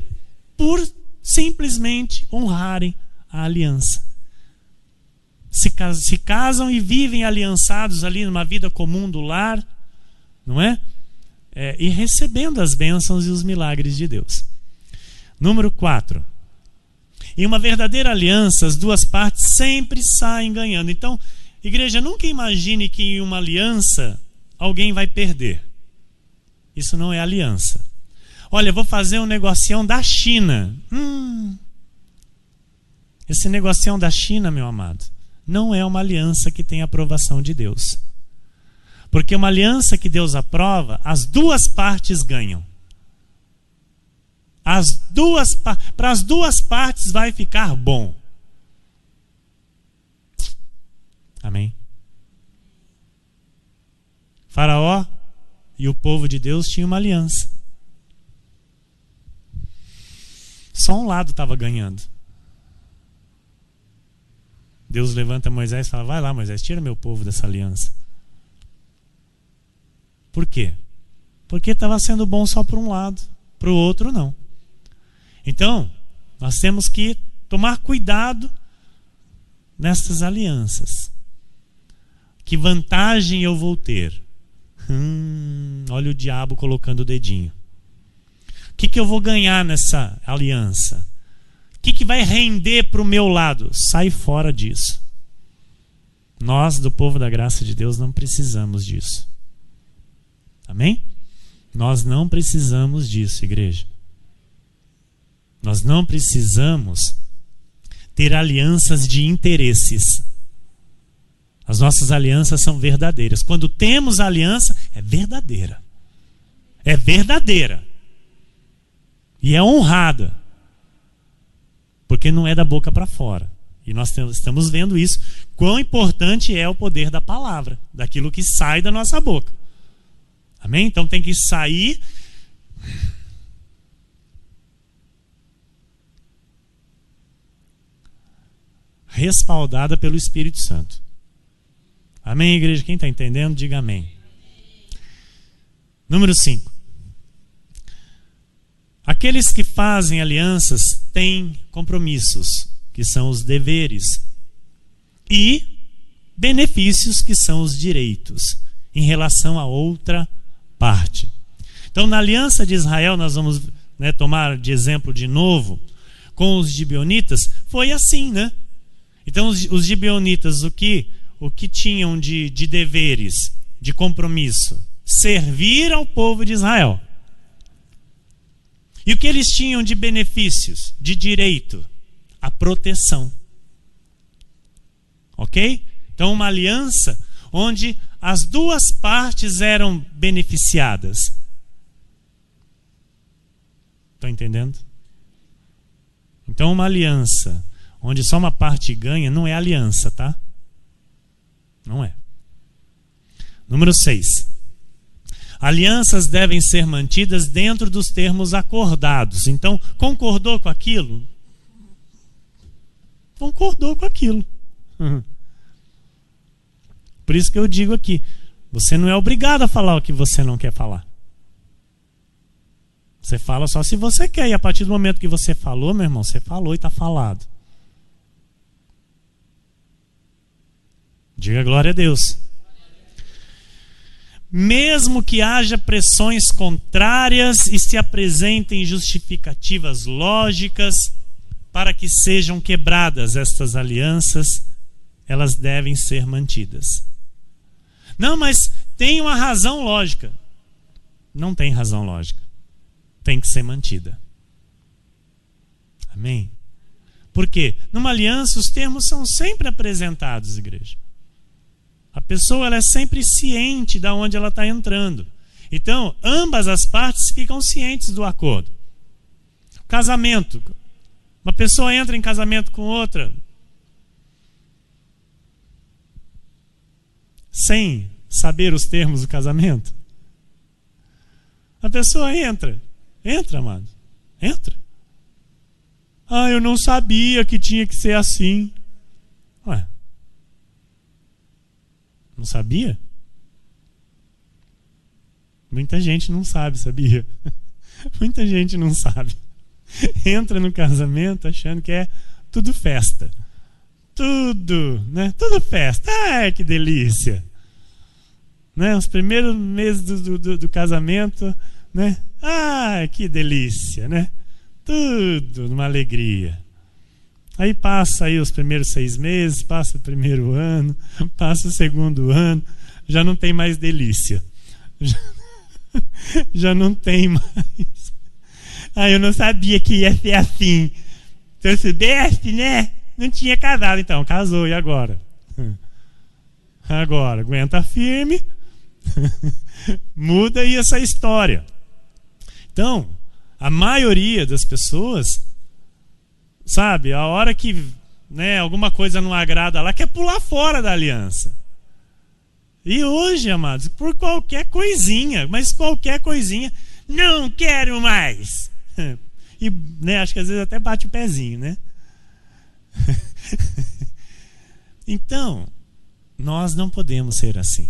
por simplesmente honrarem a aliança. Se casam e vivem aliançados ali numa vida comum do lar, não é? E recebendo as bênçãos e os milagres de Deus. Número 4. Em uma verdadeira aliança, as duas partes sempre saem ganhando. Então, igreja, nunca imagine que em uma aliança alguém vai perder. Isso não é aliança. Olha, eu vou fazer um negocião da China. Esse negocião da China, meu amado, não é uma aliança que tem aprovação de Deus. Porque uma aliança que Deus aprova, as duas partes ganham. Para as duas partes vai ficar bom. Amém? Faraó e o povo de Deus tinham uma aliança. Só um lado estava ganhando. Deus levanta Moisés e fala: vai lá, Moisés, tira meu povo dessa aliança. Por quê? Porque estava sendo bom só para um lado, para o outro não. Então, nós temos que tomar cuidado nessas alianças. Que vantagem eu vou ter? Olha o diabo colocando o dedinho. O que eu vou ganhar nessa aliança? O que vai render para o meu lado? Sai fora disso. Nós, do povo da graça de Deus, não precisamos disso. Amém? Nós não precisamos disso, igreja. Nós não precisamos ter alianças de interesses. As nossas alianças são verdadeiras. Quando temos aliança, é verdadeira. É verdadeira. E é honrada. Porque não é da boca para fora. E nós estamos vendo isso. Quão importante é o poder da palavra, daquilo que sai da nossa boca. Amém? Então tem que sair respaldada pelo Espírito Santo. Amém, igreja? Quem está entendendo, diga amém. Número 5. Aqueles que fazem alianças têm compromissos, que são os deveres, e benefícios, que são os direitos, em relação a outra parte. Então, na aliança de Israel, nós vamos tomar de exemplo de novo, com os gibeonitas, foi assim, né? Então, os gibeonitas, o que tinham de deveres, de compromisso? Servir ao povo de Israel. E o que eles tinham de benefícios, de direito? A proteção. Ok? Então, uma aliança onde as duas partes eram beneficiadas. Estão entendendo? Então, uma aliança onde só uma parte ganha não é aliança, tá? Não é. Número 6. Alianças devem ser mantidas dentro dos termos acordados. Então, concordou com aquilo? Concordou com aquilo. Por isso que eu digo aqui, você não é obrigado a falar o que você não quer falar. Você fala só se você quer. E a partir do momento que você falou, meu irmão, você falou e está falado. Diga glória a Deus. Mesmo que haja pressões contrárias e se apresentem justificativas lógicas para que sejam quebradas estas alianças, elas devem ser mantidas. Não, mas tem uma razão lógica. Não tem razão lógica. Tem que ser mantida. Amém? Por quê? Numa aliança os termos são sempre apresentados, igreja. A pessoa ela é sempre ciente de onde ela está entrando. Então, ambas as partes ficam cientes do acordo. Casamento. Uma pessoa entra em casamento com outra sem saber os termos do casamento. A pessoa entra, amado, entra. Ah, eu não sabia que tinha que ser assim. Ué, não sabia? Muita gente não sabe, sabia? Muita gente não sabe. Entra no casamento achando que é tudo festa. Tudo, né? Tudo festa. Ai, que delícia. Né? Os primeiros meses do casamento, né? Ai, que delícia, né? Tudo numa alegria. Aí passa aí os primeiros 6 meses, passa o primeiro ano, passa o segundo ano, já não tem mais delícia. Já não tem mais. Ah, eu não sabia que ia ser assim. Se eu soubesse, né? Não tinha casado. Então, casou, e agora? Agora, aguenta firme. Muda aí essa história. Então, a maioria das pessoas, sabe, a hora que, né, alguma coisa não agrada lá, quer pular fora da aliança. E hoje, amados, por qualquer coisinha, mas qualquer coisinha, não quero mais. E, né, acho que às vezes até bate o pezinho, né? Então, nós não podemos ser assim.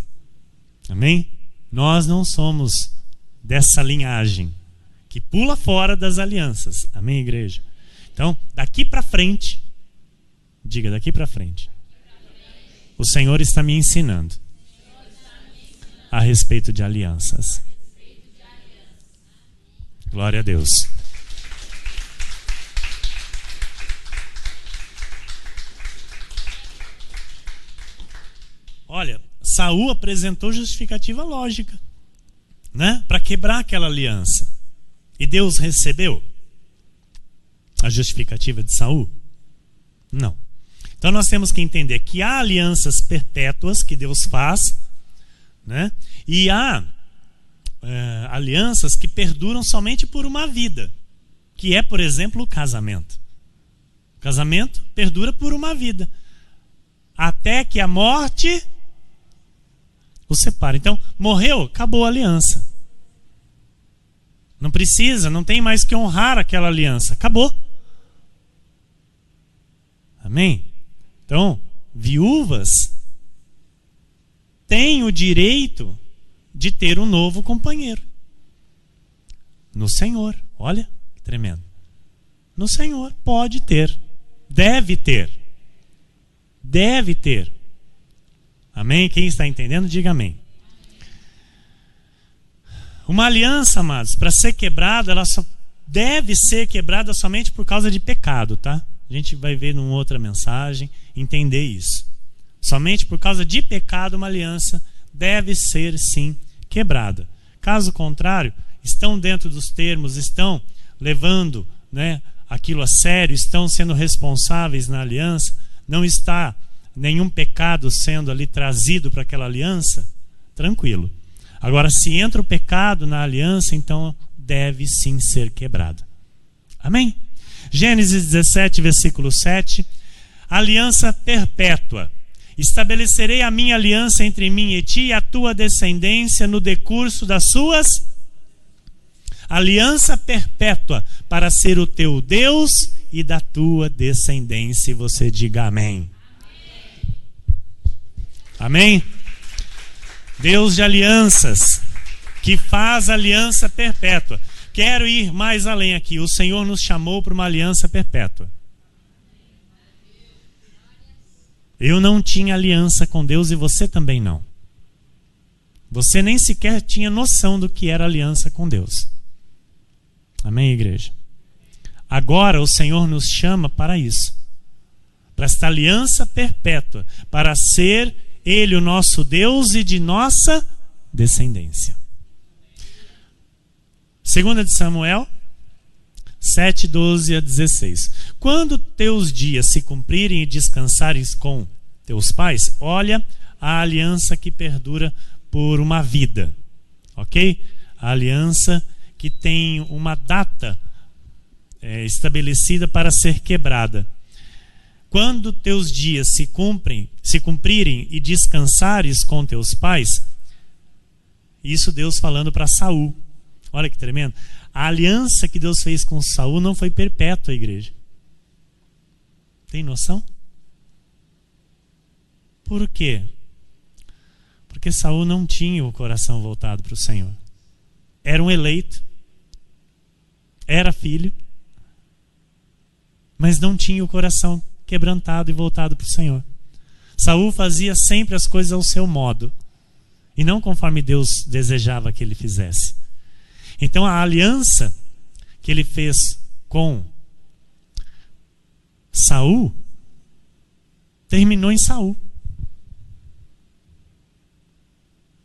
Amém? Nós não somos dessa linhagem que pula fora das alianças. Amém, igreja? Então, daqui para frente, diga, daqui para frente, o Senhor está me ensinando a respeito de alianças. Glória a Deus. Olha, Saul apresentou justificativa lógica, né, para quebrar aquela aliança. E Deus recebeu a justificativa de Saul? Não. Então nós temos que entender que há alianças perpétuas que Deus faz, né, e há alianças que perduram somente por uma vida, que é, por exemplo, o casamento. O casamento perdura por uma vida, até que a morte o separa. Então, morreu, acabou a aliança. Não precisa, não tem mais que honrar aquela aliança. Acabou. Amém? Então, viúvas têm o direito de ter um novo companheiro. No Senhor. Olha, que tremendo. No Senhor, pode ter. Deve ter. Deve ter. Amém? Quem está entendendo, diga amém. Uma aliança, amados, para ser quebrada, ela só deve ser quebrada somente por causa de pecado, tá? A gente vai ver numa outra mensagem, entender isso. Somente por causa de pecado, uma aliança deve ser, sim, quebrada. Caso contrário, estão dentro dos termos, estão levando, né, aquilo a sério, estão sendo responsáveis na aliança, não está nenhum pecado sendo ali trazido para aquela aliança, tranquilo. Agora, se entra o pecado na aliança, então deve sim ser quebrada. Amém? Gênesis 17, versículo 7. Aliança perpétua. Estabelecerei a minha aliança entre mim e ti e a tua descendência no decurso das suas. Aliança perpétua para ser o teu Deus e da tua descendência. E você diga amém. Amém? Deus de alianças, que faz aliança perpétua. Quero ir mais além aqui. O Senhor nos chamou para uma aliança perpétua. Eu não tinha aliança com Deus e você também não. Você nem sequer tinha noção do que era aliança com Deus. Amém, igreja? Agora o Senhor nos chama para isso. Para esta aliança perpétua. Para ser Ele o nosso Deus e de nossa descendência. 2 de Samuel 7, 12 a 16. Quando teus dias se cumprirem e descansares com teus pais, olha a aliança que perdura por uma vida. Ok? A aliança que tem uma data estabelecida para ser quebrada. Quando teus dias se cumprirem e descansares com teus pais, isso Deus falando para Saul. Olha que tremendo. A aliança que Deus fez com Saul não foi perpétua, igreja. Tem noção? Por quê? Porque Saul não tinha o coração voltado para o Senhor. Era um eleito, era filho, mas não tinha o coração quebrantado e voltado para o Senhor. Saul fazia sempre as coisas ao seu modo e não conforme Deus desejava que ele fizesse. Então a aliança que ele fez com Saul terminou em Saul.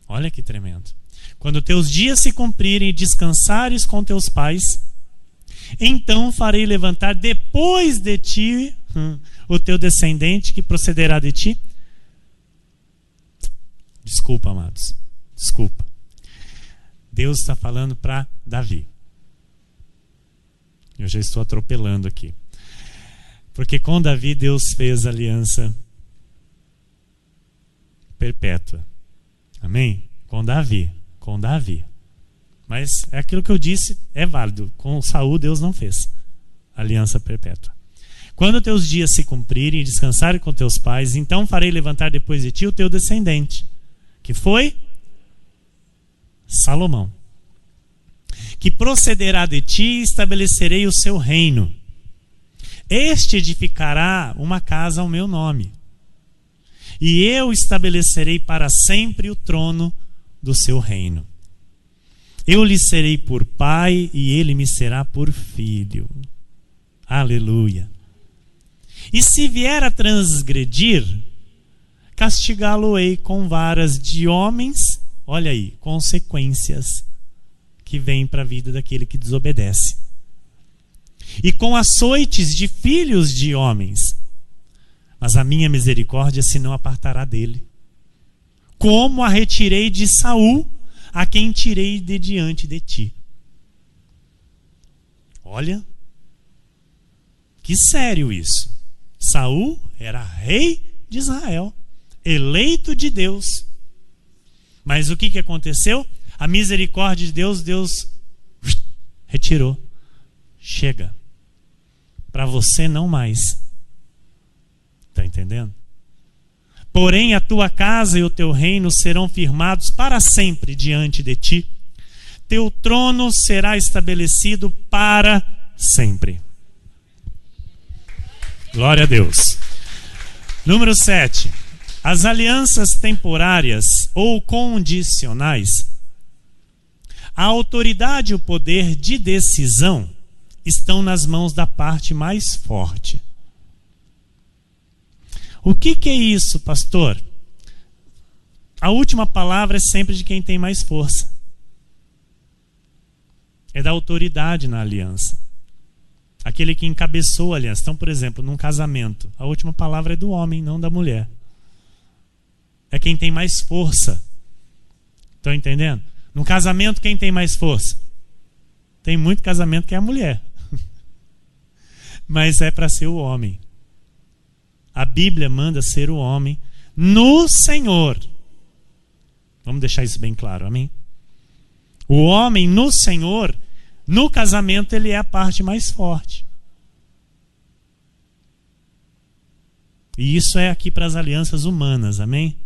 Olha que tremendo. Quando teus dias se cumprirem e descansares com teus pais, então farei levantar depois de ti o teu descendente que procederá de ti. Desculpa, amados. Desculpa. Deus está falando para Davi. Eu já estou atropelando aqui. Porque com Davi Deus fez aliança perpétua. Amém? Com Davi. Mas é aquilo que eu disse, é válido. Com Saul Deus não fez aliança perpétua. Quando teus dias se cumprirem e descansarem com teus pais, então farei levantar depois de ti o teu descendente, que foi Salomão, que procederá de ti e estabelecerei o seu reino. Este edificará uma casa ao meu nome, e eu estabelecerei para sempre o trono do seu reino. Eu lhe serei por pai e ele me será por filho. Aleluia. E se vier a transgredir, castigá-lo-ei com varas de homens. Olha aí, consequências que vêm para a vida daquele que desobedece. E com açoites de filhos de homens. Mas a minha misericórdia se não apartará dele. Como a retirei de Saul, a quem tirei de diante de ti. Olha, que sério isso. Saul era rei de Israel, eleito de Deus. Mas o que aconteceu? A misericórdia de Deus, Deus retirou. Chega. Para você não mais. Está entendendo? Porém a tua casa e o teu reino serão firmados para sempre diante de ti. Teu trono será estabelecido para sempre. Glória a Deus. Número 7. As alianças temporárias ou condicionais. A autoridade e o poder de decisão estão nas mãos da parte mais forte. O que é isso, pastor? A última palavra é sempre de quem tem mais força. É da autoridade na aliança. Aquele que encabeçou a aliança. Então, por exemplo, num casamento, a última palavra é do homem, não da mulher. É quem tem mais força. Estão entendendo? No casamento, quem tem mais força? Tem muito casamento que é a mulher. Mas é para ser o homem. A Bíblia manda ser o homem no Senhor. Vamos deixar isso bem claro, amém? O homem no Senhor, no casamento, ele é a parte mais forte. E isso é aqui para as alianças humanas, amém?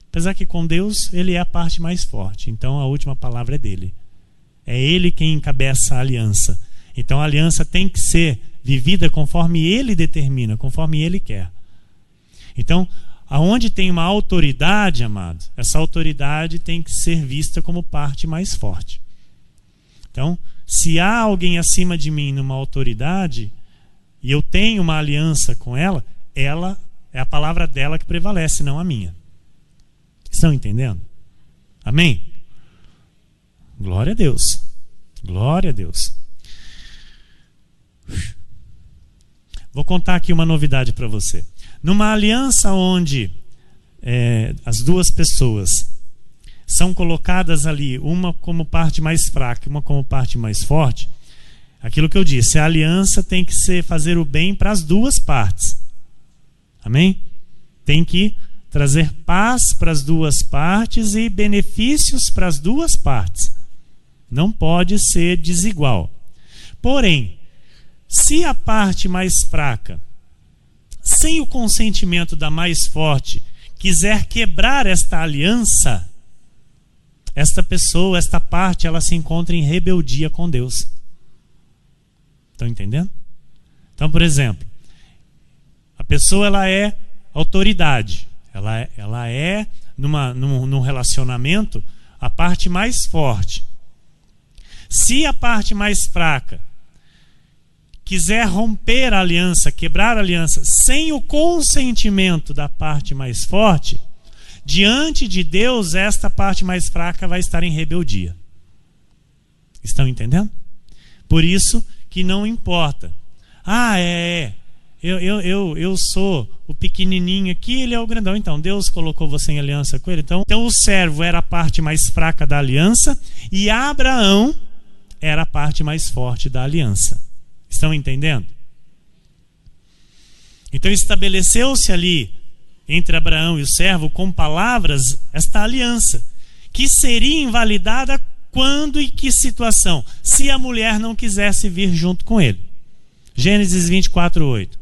Apesar que com Deus, ele é a parte mais forte. Então a última palavra é dele. É Ele quem encabeça a aliança. Então a aliança tem que ser vivida conforme Ele determina, conforme Ele quer. Então, aonde tem uma autoridade, amado, essa autoridade tem que ser vista como parte mais forte. Então, se há alguém acima de mim numa autoridade, e eu tenho uma aliança com ela, ela é a palavra dela que prevalece, não a minha. Estão entendendo? Amém? Glória a Deus. Glória a Deus. Vou contar aqui uma novidade para você. Numa aliança onde as duas pessoas são colocadas ali, uma como parte mais fraca, uma como parte mais forte, aquilo que eu disse, a aliança tem que fazer o bem para as duas partes. Amém? Tem que trazer paz para as duas partes e benefícios para as duas partes. Não pode ser desigual. Porém, se a parte mais fraca, sem o consentimento da mais forte, quiser quebrar esta aliança, esta pessoa, esta parte, ela se encontra em rebeldia com Deus. Estão entendendo? Então, por exemplo, a pessoa ela é autoridade. Ela é, num relacionamento, a parte mais forte. Se a parte mais fraca quiser romper a aliança, quebrar a aliança, sem o consentimento da parte mais forte, diante de Deus, esta parte mais fraca vai estar em rebeldia. Estão entendendo? Por isso que não importa. Eu sou o pequenininho aqui, ele é o grandão. Então, Deus colocou você em aliança com ele. Então o servo era a parte mais fraca da aliança e Abraão era a parte mais forte da aliança. Estão entendendo? Então estabeleceu-se ali, entre Abraão e o servo, com palavras, esta aliança, que seria invalidada quando e que situação? Se a mulher não quisesse vir junto com ele. Gênesis 24:8.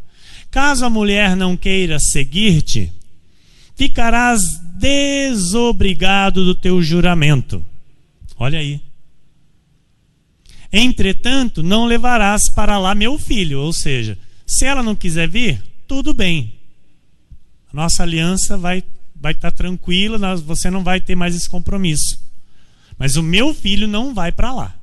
Caso a mulher não queira seguir-te, ficarás desobrigado do teu juramento. Olha aí. Entretanto, não levarás para lá meu filho. Ou seja, se ela não quiser vir, tudo bem. A nossa aliança vai estar tranquila, você não vai ter mais esse compromisso. Mas o meu filho não vai para lá.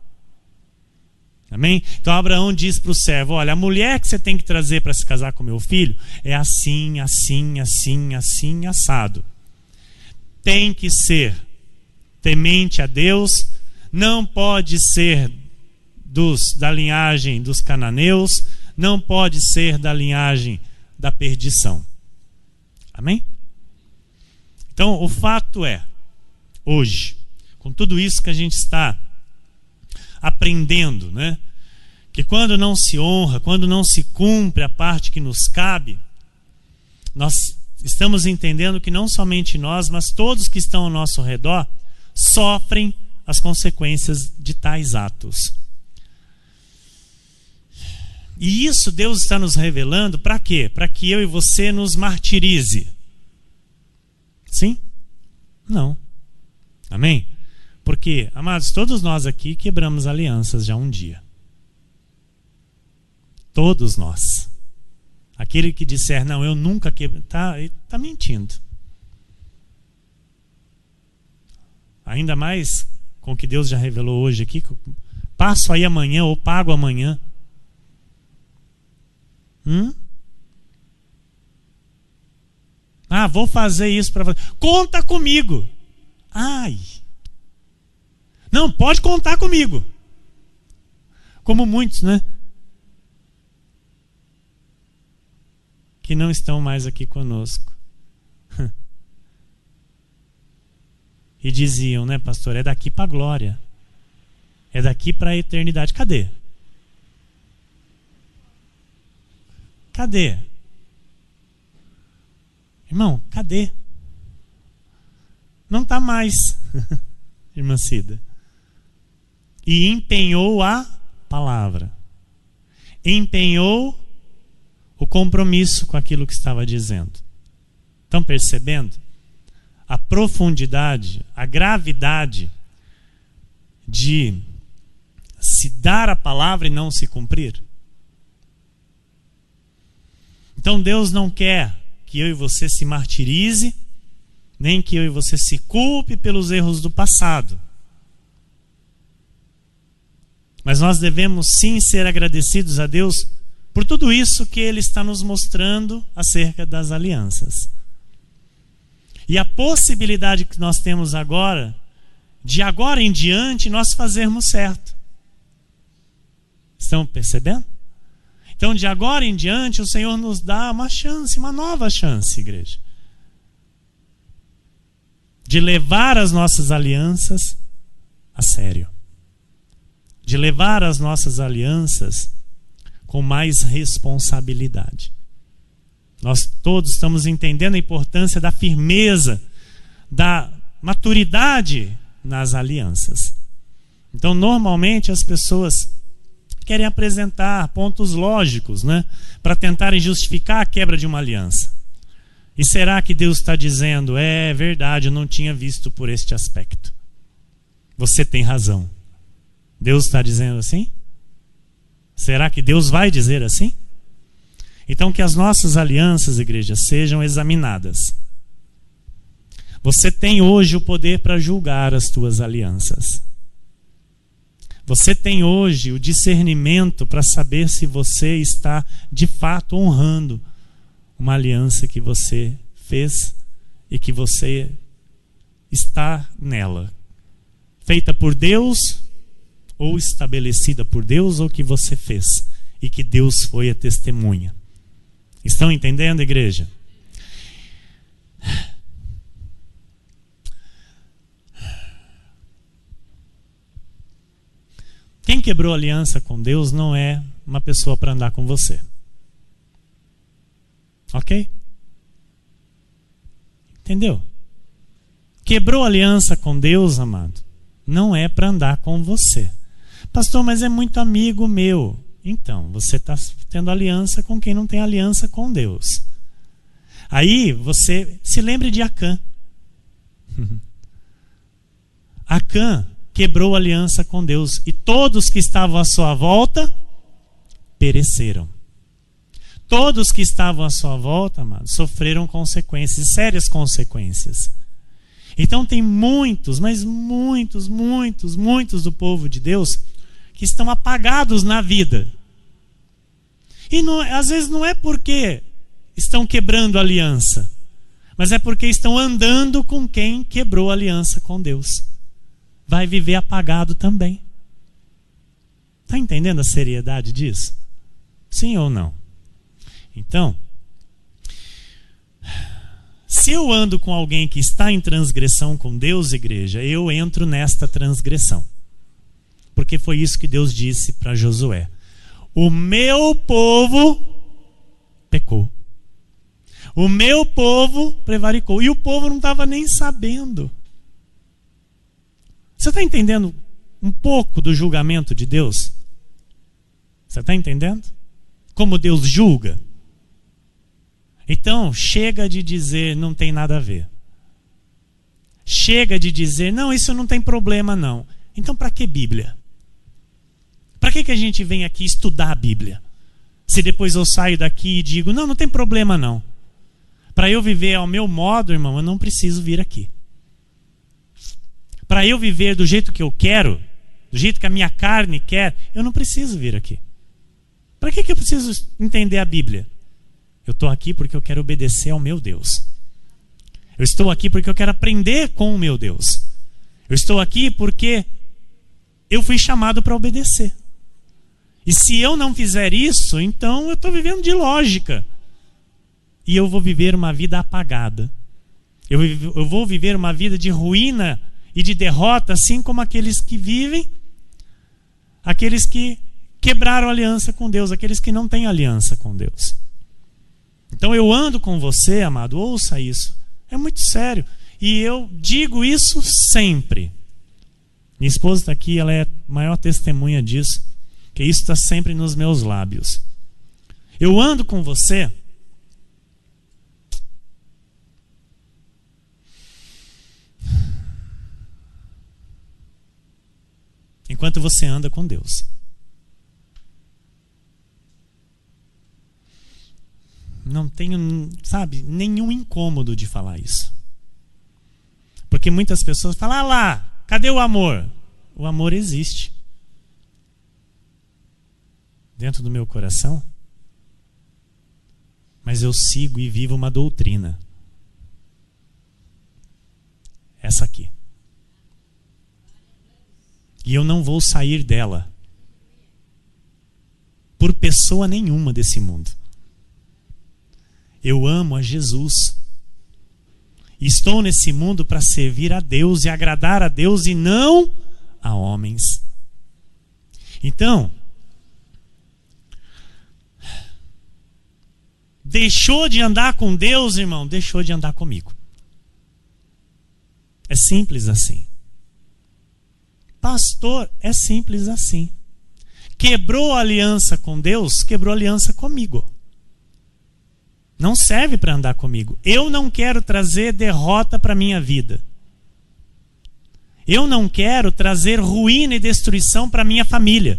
Amém? Então Abraão diz para o servo: olha, a mulher que você tem que trazer para se casar com meu filho é assim, assim, assim, assim, assado. Tem que ser temente a Deus, não pode ser da linhagem dos cananeus, não pode ser da linhagem da perdição. Amém? Então o fato é, hoje, com tudo isso que a gente está aprendendo, né? Que quando não se honra, quando não se cumpre a parte que nos cabe, nós estamos entendendo que não somente nós, mas todos que estão ao nosso redor sofrem as consequências de tais atos. E isso Deus está nos revelando para quê? Para que eu e você nos martirize. Sim? Não. Amém? Porque, amados, todos nós aqui quebramos alianças já um dia. Todos nós. Aquele que disser, não, eu nunca quebrei, está mentindo. Ainda mais com o que Deus já revelou hoje aqui, que eu passo aí amanhã ou pago amanhã. Vou fazer isso para você. Conta comigo. Não, pode contar comigo. Como muitos, né? Que não estão mais aqui conosco. E diziam, né, pastor, é daqui para a glória. É daqui para a eternidade. Cadê? Cadê? Irmão, cadê? Não está mais, irmã Cida. E empenhou a palavra. Empenhou o compromisso com aquilo que estava dizendo. Estão percebendo? A profundidade, a gravidade de se dar a palavra e não se cumprir? Então Deus não quer que eu e você se martirize, nem que eu e você se culpe pelos erros do passado. Mas nós devemos sim ser agradecidos a Deus por tudo isso que Ele está nos mostrando acerca das alianças. E a possibilidade que nós temos agora, de agora em diante, nós fazermos certo. Estão percebendo? Então, de agora em diante, o Senhor nos dá uma chance, uma nova chance, igreja. De levar as nossas alianças a sério. De levar as nossas alianças com mais responsabilidade. Nós todos estamos entendendo a importância da firmeza, da maturidade nas alianças. Então, normalmente, as pessoas querem apresentar pontos lógicos, né, para tentarem justificar a quebra de uma aliança. E será que Deus está dizendo, é verdade, eu não tinha visto por este aspecto. Você tem razão. Deus está dizendo assim? Será que Deus vai dizer assim? Então que as nossas alianças, igreja, sejam examinadas. Você tem hoje o poder para julgar as tuas alianças. Você tem hoje o discernimento para saber se você está de fato honrando uma aliança que você fez e que você está nela. Feita por Deus ou estabelecida por Deus ou que você fez e que Deus foi a testemunha. Estão entendendo, igreja? Quem quebrou aliança com Deus não é uma pessoa para andar com você. Ok? Entendeu? Quebrou aliança com Deus, amado, não é para andar com você. Pastor, mas é muito amigo meu. Então, você está tendo aliança com quem não tem aliança com Deus. Aí, você se lembre de Acã. Acã quebrou aliança com Deus e todos que estavam à sua volta pereceram. Todos que estavam à sua volta, amados, sofreram consequências, sérias consequências. Então tem muitos, mas muitos do povo de Deus que estão apagados na vida. E não, às vezes não é porque estão quebrando a aliança, mas é porque estão andando com quem quebrou a aliança com Deus. Vai viver apagado também. Está entendendo a seriedade disso? Sim ou não? Então, se eu ando com alguém que está em transgressão com Deus, igreja, eu entro nesta transgressão. Porque foi isso que Deus disse para Josué. O meu povo pecou. O meu povo prevaricou. E o povo não estava nem sabendo. Você está entendendo um pouco do julgamento de Deus? Você está entendendo? Como Deus julga? Então, chega de dizer não tem nada a ver. Chega de dizer, não, isso não tem problema não. Então, para que Bíblia? Para que a gente vem aqui estudar a Bíblia? Se depois eu saio daqui e digo, não tem problema não. Para eu viver ao meu modo, irmão, eu não preciso vir aqui. Para eu viver do jeito que eu quero, do jeito que a minha carne quer, eu não preciso vir aqui. Para que eu preciso entender a Bíblia? Eu estou aqui porque eu quero obedecer ao meu Deus. Eu estou aqui porque eu quero aprender com o meu Deus. Eu estou aqui porque eu fui chamado para obedecer. E se eu não fizer isso, então eu estou vivendo de lógica. E eu vou viver uma vida apagada. Eu vou viver uma vida de ruína e de derrota, assim como aqueles que vivem, aqueles que quebraram a aliança com Deus, aqueles que não têm aliança com Deus. Então eu ando com você, amado, ouça isso. É muito sério. E eu digo isso sempre. Minha esposa está aqui, ela é a maior testemunha disso, que isso está sempre nos meus lábios. Eu ando com você enquanto você anda com Deus. Não tenho, nenhum incômodo de falar isso. Porque muitas pessoas falam, ah lá, cadê o amor? O amor existe. Dentro do meu coração. Mas eu sigo e vivo uma doutrina. Essa aqui. E eu não vou sair dela. Por pessoa nenhuma desse mundo. Eu amo a Jesus. Estou nesse mundo para servir a Deus e agradar a Deus e não a homens. Então, deixou de andar com Deus, irmão, deixou de andar comigo. É simples assim. Pastor, é simples assim. Quebrou a aliança com Deus, quebrou a aliança comigo. Não serve para andar comigo. Eu não quero trazer derrota para a minha vida. Eu não quero trazer ruína e destruição para a minha família.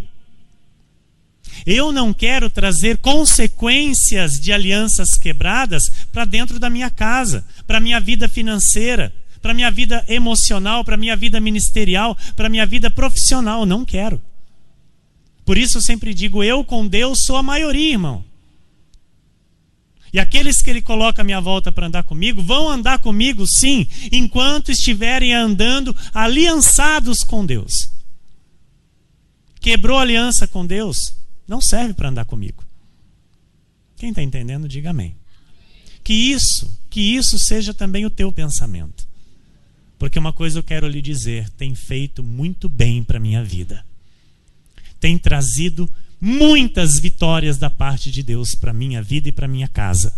Eu não quero trazer consequências de alianças quebradas para dentro da minha casa, para a minha vida financeira, para a minha vida emocional, para a minha vida ministerial, para a minha vida profissional. Não quero. Por isso eu sempre digo, eu com Deus sou a maioria, irmão. E aqueles que Ele coloca à minha volta para andar comigo, vão andar comigo sim, enquanto estiverem andando aliançados com Deus. Quebrou a aliança com Deus, não serve para andar comigo. Quem está entendendo, diga amém. Que isso seja também o teu pensamento. Porque uma coisa eu quero lhe dizer, tem feito muito bem para a minha vida. Tem trazido muitas vitórias da parte de Deus para a minha vida e para a minha casa.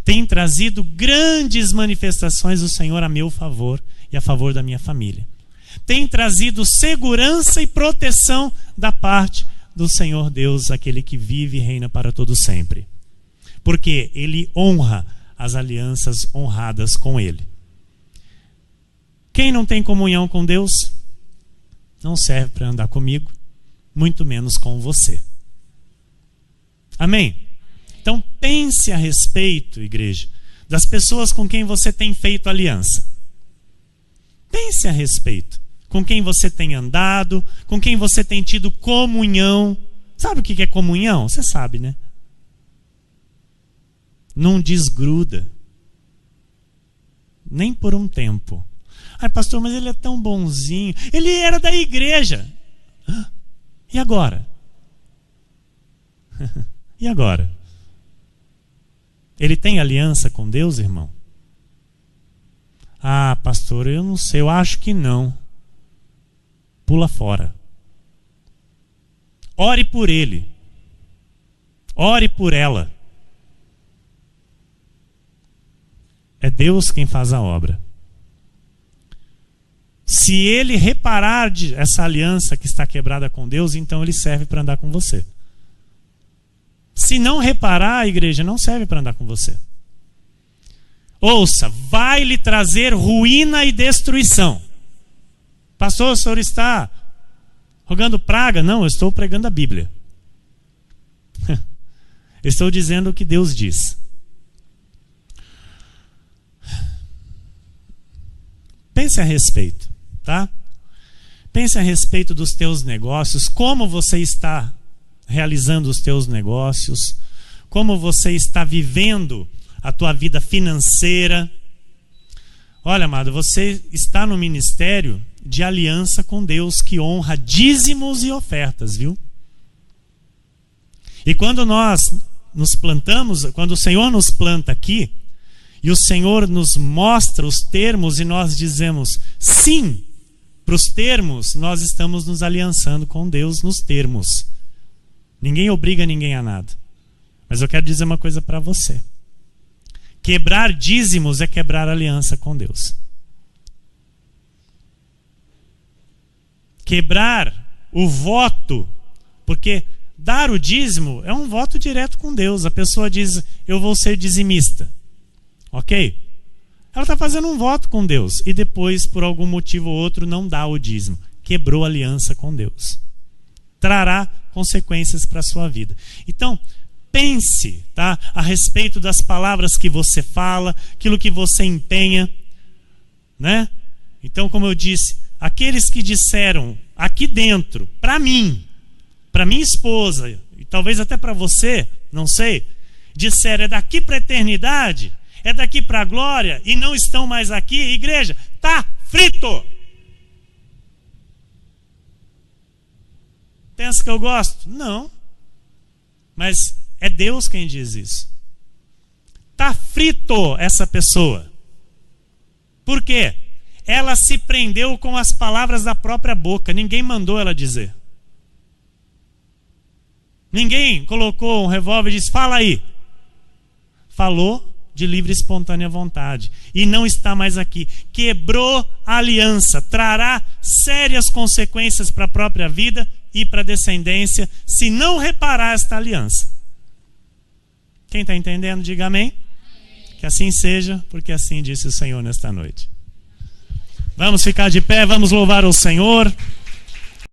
Tem trazido grandes manifestações do Senhor a meu favor e a favor da minha família. Tem trazido segurança e proteção da parte do Senhor Deus, aquele que vive e reina para todo sempre. Porque Ele honra as alianças honradas com Ele. Quem não tem comunhão com Deus, não serve para andar comigo, muito menos com você. Amém? Então pense a respeito, igreja, das pessoas com quem você tem feito aliança. Pense a respeito. Com quem você tem andado, com quem você tem tido comunhão. Sabe o que é comunhão? Você sabe, né? Não desgruda. Nem por um tempo. Ai, pastor, mas ele é tão bonzinho. Ele era da igreja. E agora? E agora? Ele tem aliança com Deus, irmão? Ah, pastor, eu não sei, eu acho que não. Pula fora. Ore por ele. Ore por ela. É Deus quem faz a obra. Se ele reparar essa aliança que está quebrada com Deus, então ele serve para andar com você. Se não reparar, a igreja não serve para andar com você. Ouça, vai lhe trazer ruína e destruição. Pastor, o senhor está rogando praga? Não, eu estou pregando a Bíblia. Estou dizendo o que Deus diz. Pense a respeito, tá? Pense a respeito dos teus negócios, como você está realizando os teus negócios, como você está vivendo a tua vida financeira. Olha, amado, você está no ministério de aliança com Deus, que honra dízimos e ofertas, viu? E quando nós nos plantamos, quando o Senhor nos planta aqui, e o Senhor nos mostra os termos e nós dizemos sim para os termos, nós estamos nos aliançando com Deus nos termos. Ninguém obriga ninguém a nada. Mas eu quero dizer uma coisa para você. Quebrar dízimos é quebrar aliança com Deus. Quebrar o voto, porque dar o dízimo é um voto direto com Deus. A pessoa diz, eu vou ser dizimista. Ok? Ela está fazendo um voto com Deus e depois, por algum motivo ou outro, não dá o dízimo. quebrou aliança com Deus. Trará consequências para a sua vida. Então, pense, tá, a respeito das palavras que você fala, aquilo que você empenha, né? Então, como eu disse, aqueles que disseram aqui dentro, para mim, para minha esposa, e talvez até para você, não sei, disseram, é daqui para a eternidade, é daqui para a glória, e não estão mais aqui, igreja, tá frito! Pensa que eu gosto? Não. Mas é Deus quem diz isso. Tá frito essa pessoa. Por quê? Ela se prendeu com as palavras da própria boca. Ninguém mandou ela dizer. Ninguém colocou um revólver e disse, fala aí. Falou de livre e espontânea vontade. E não está mais aqui. Quebrou a aliança. Trará sérias consequências para a própria vida e para a descendência, se não reparar esta aliança. Quem está entendendo, diga amém. Que assim seja, porque assim disse o Senhor nesta noite. Vamos ficar de pé, vamos louvar o Senhor.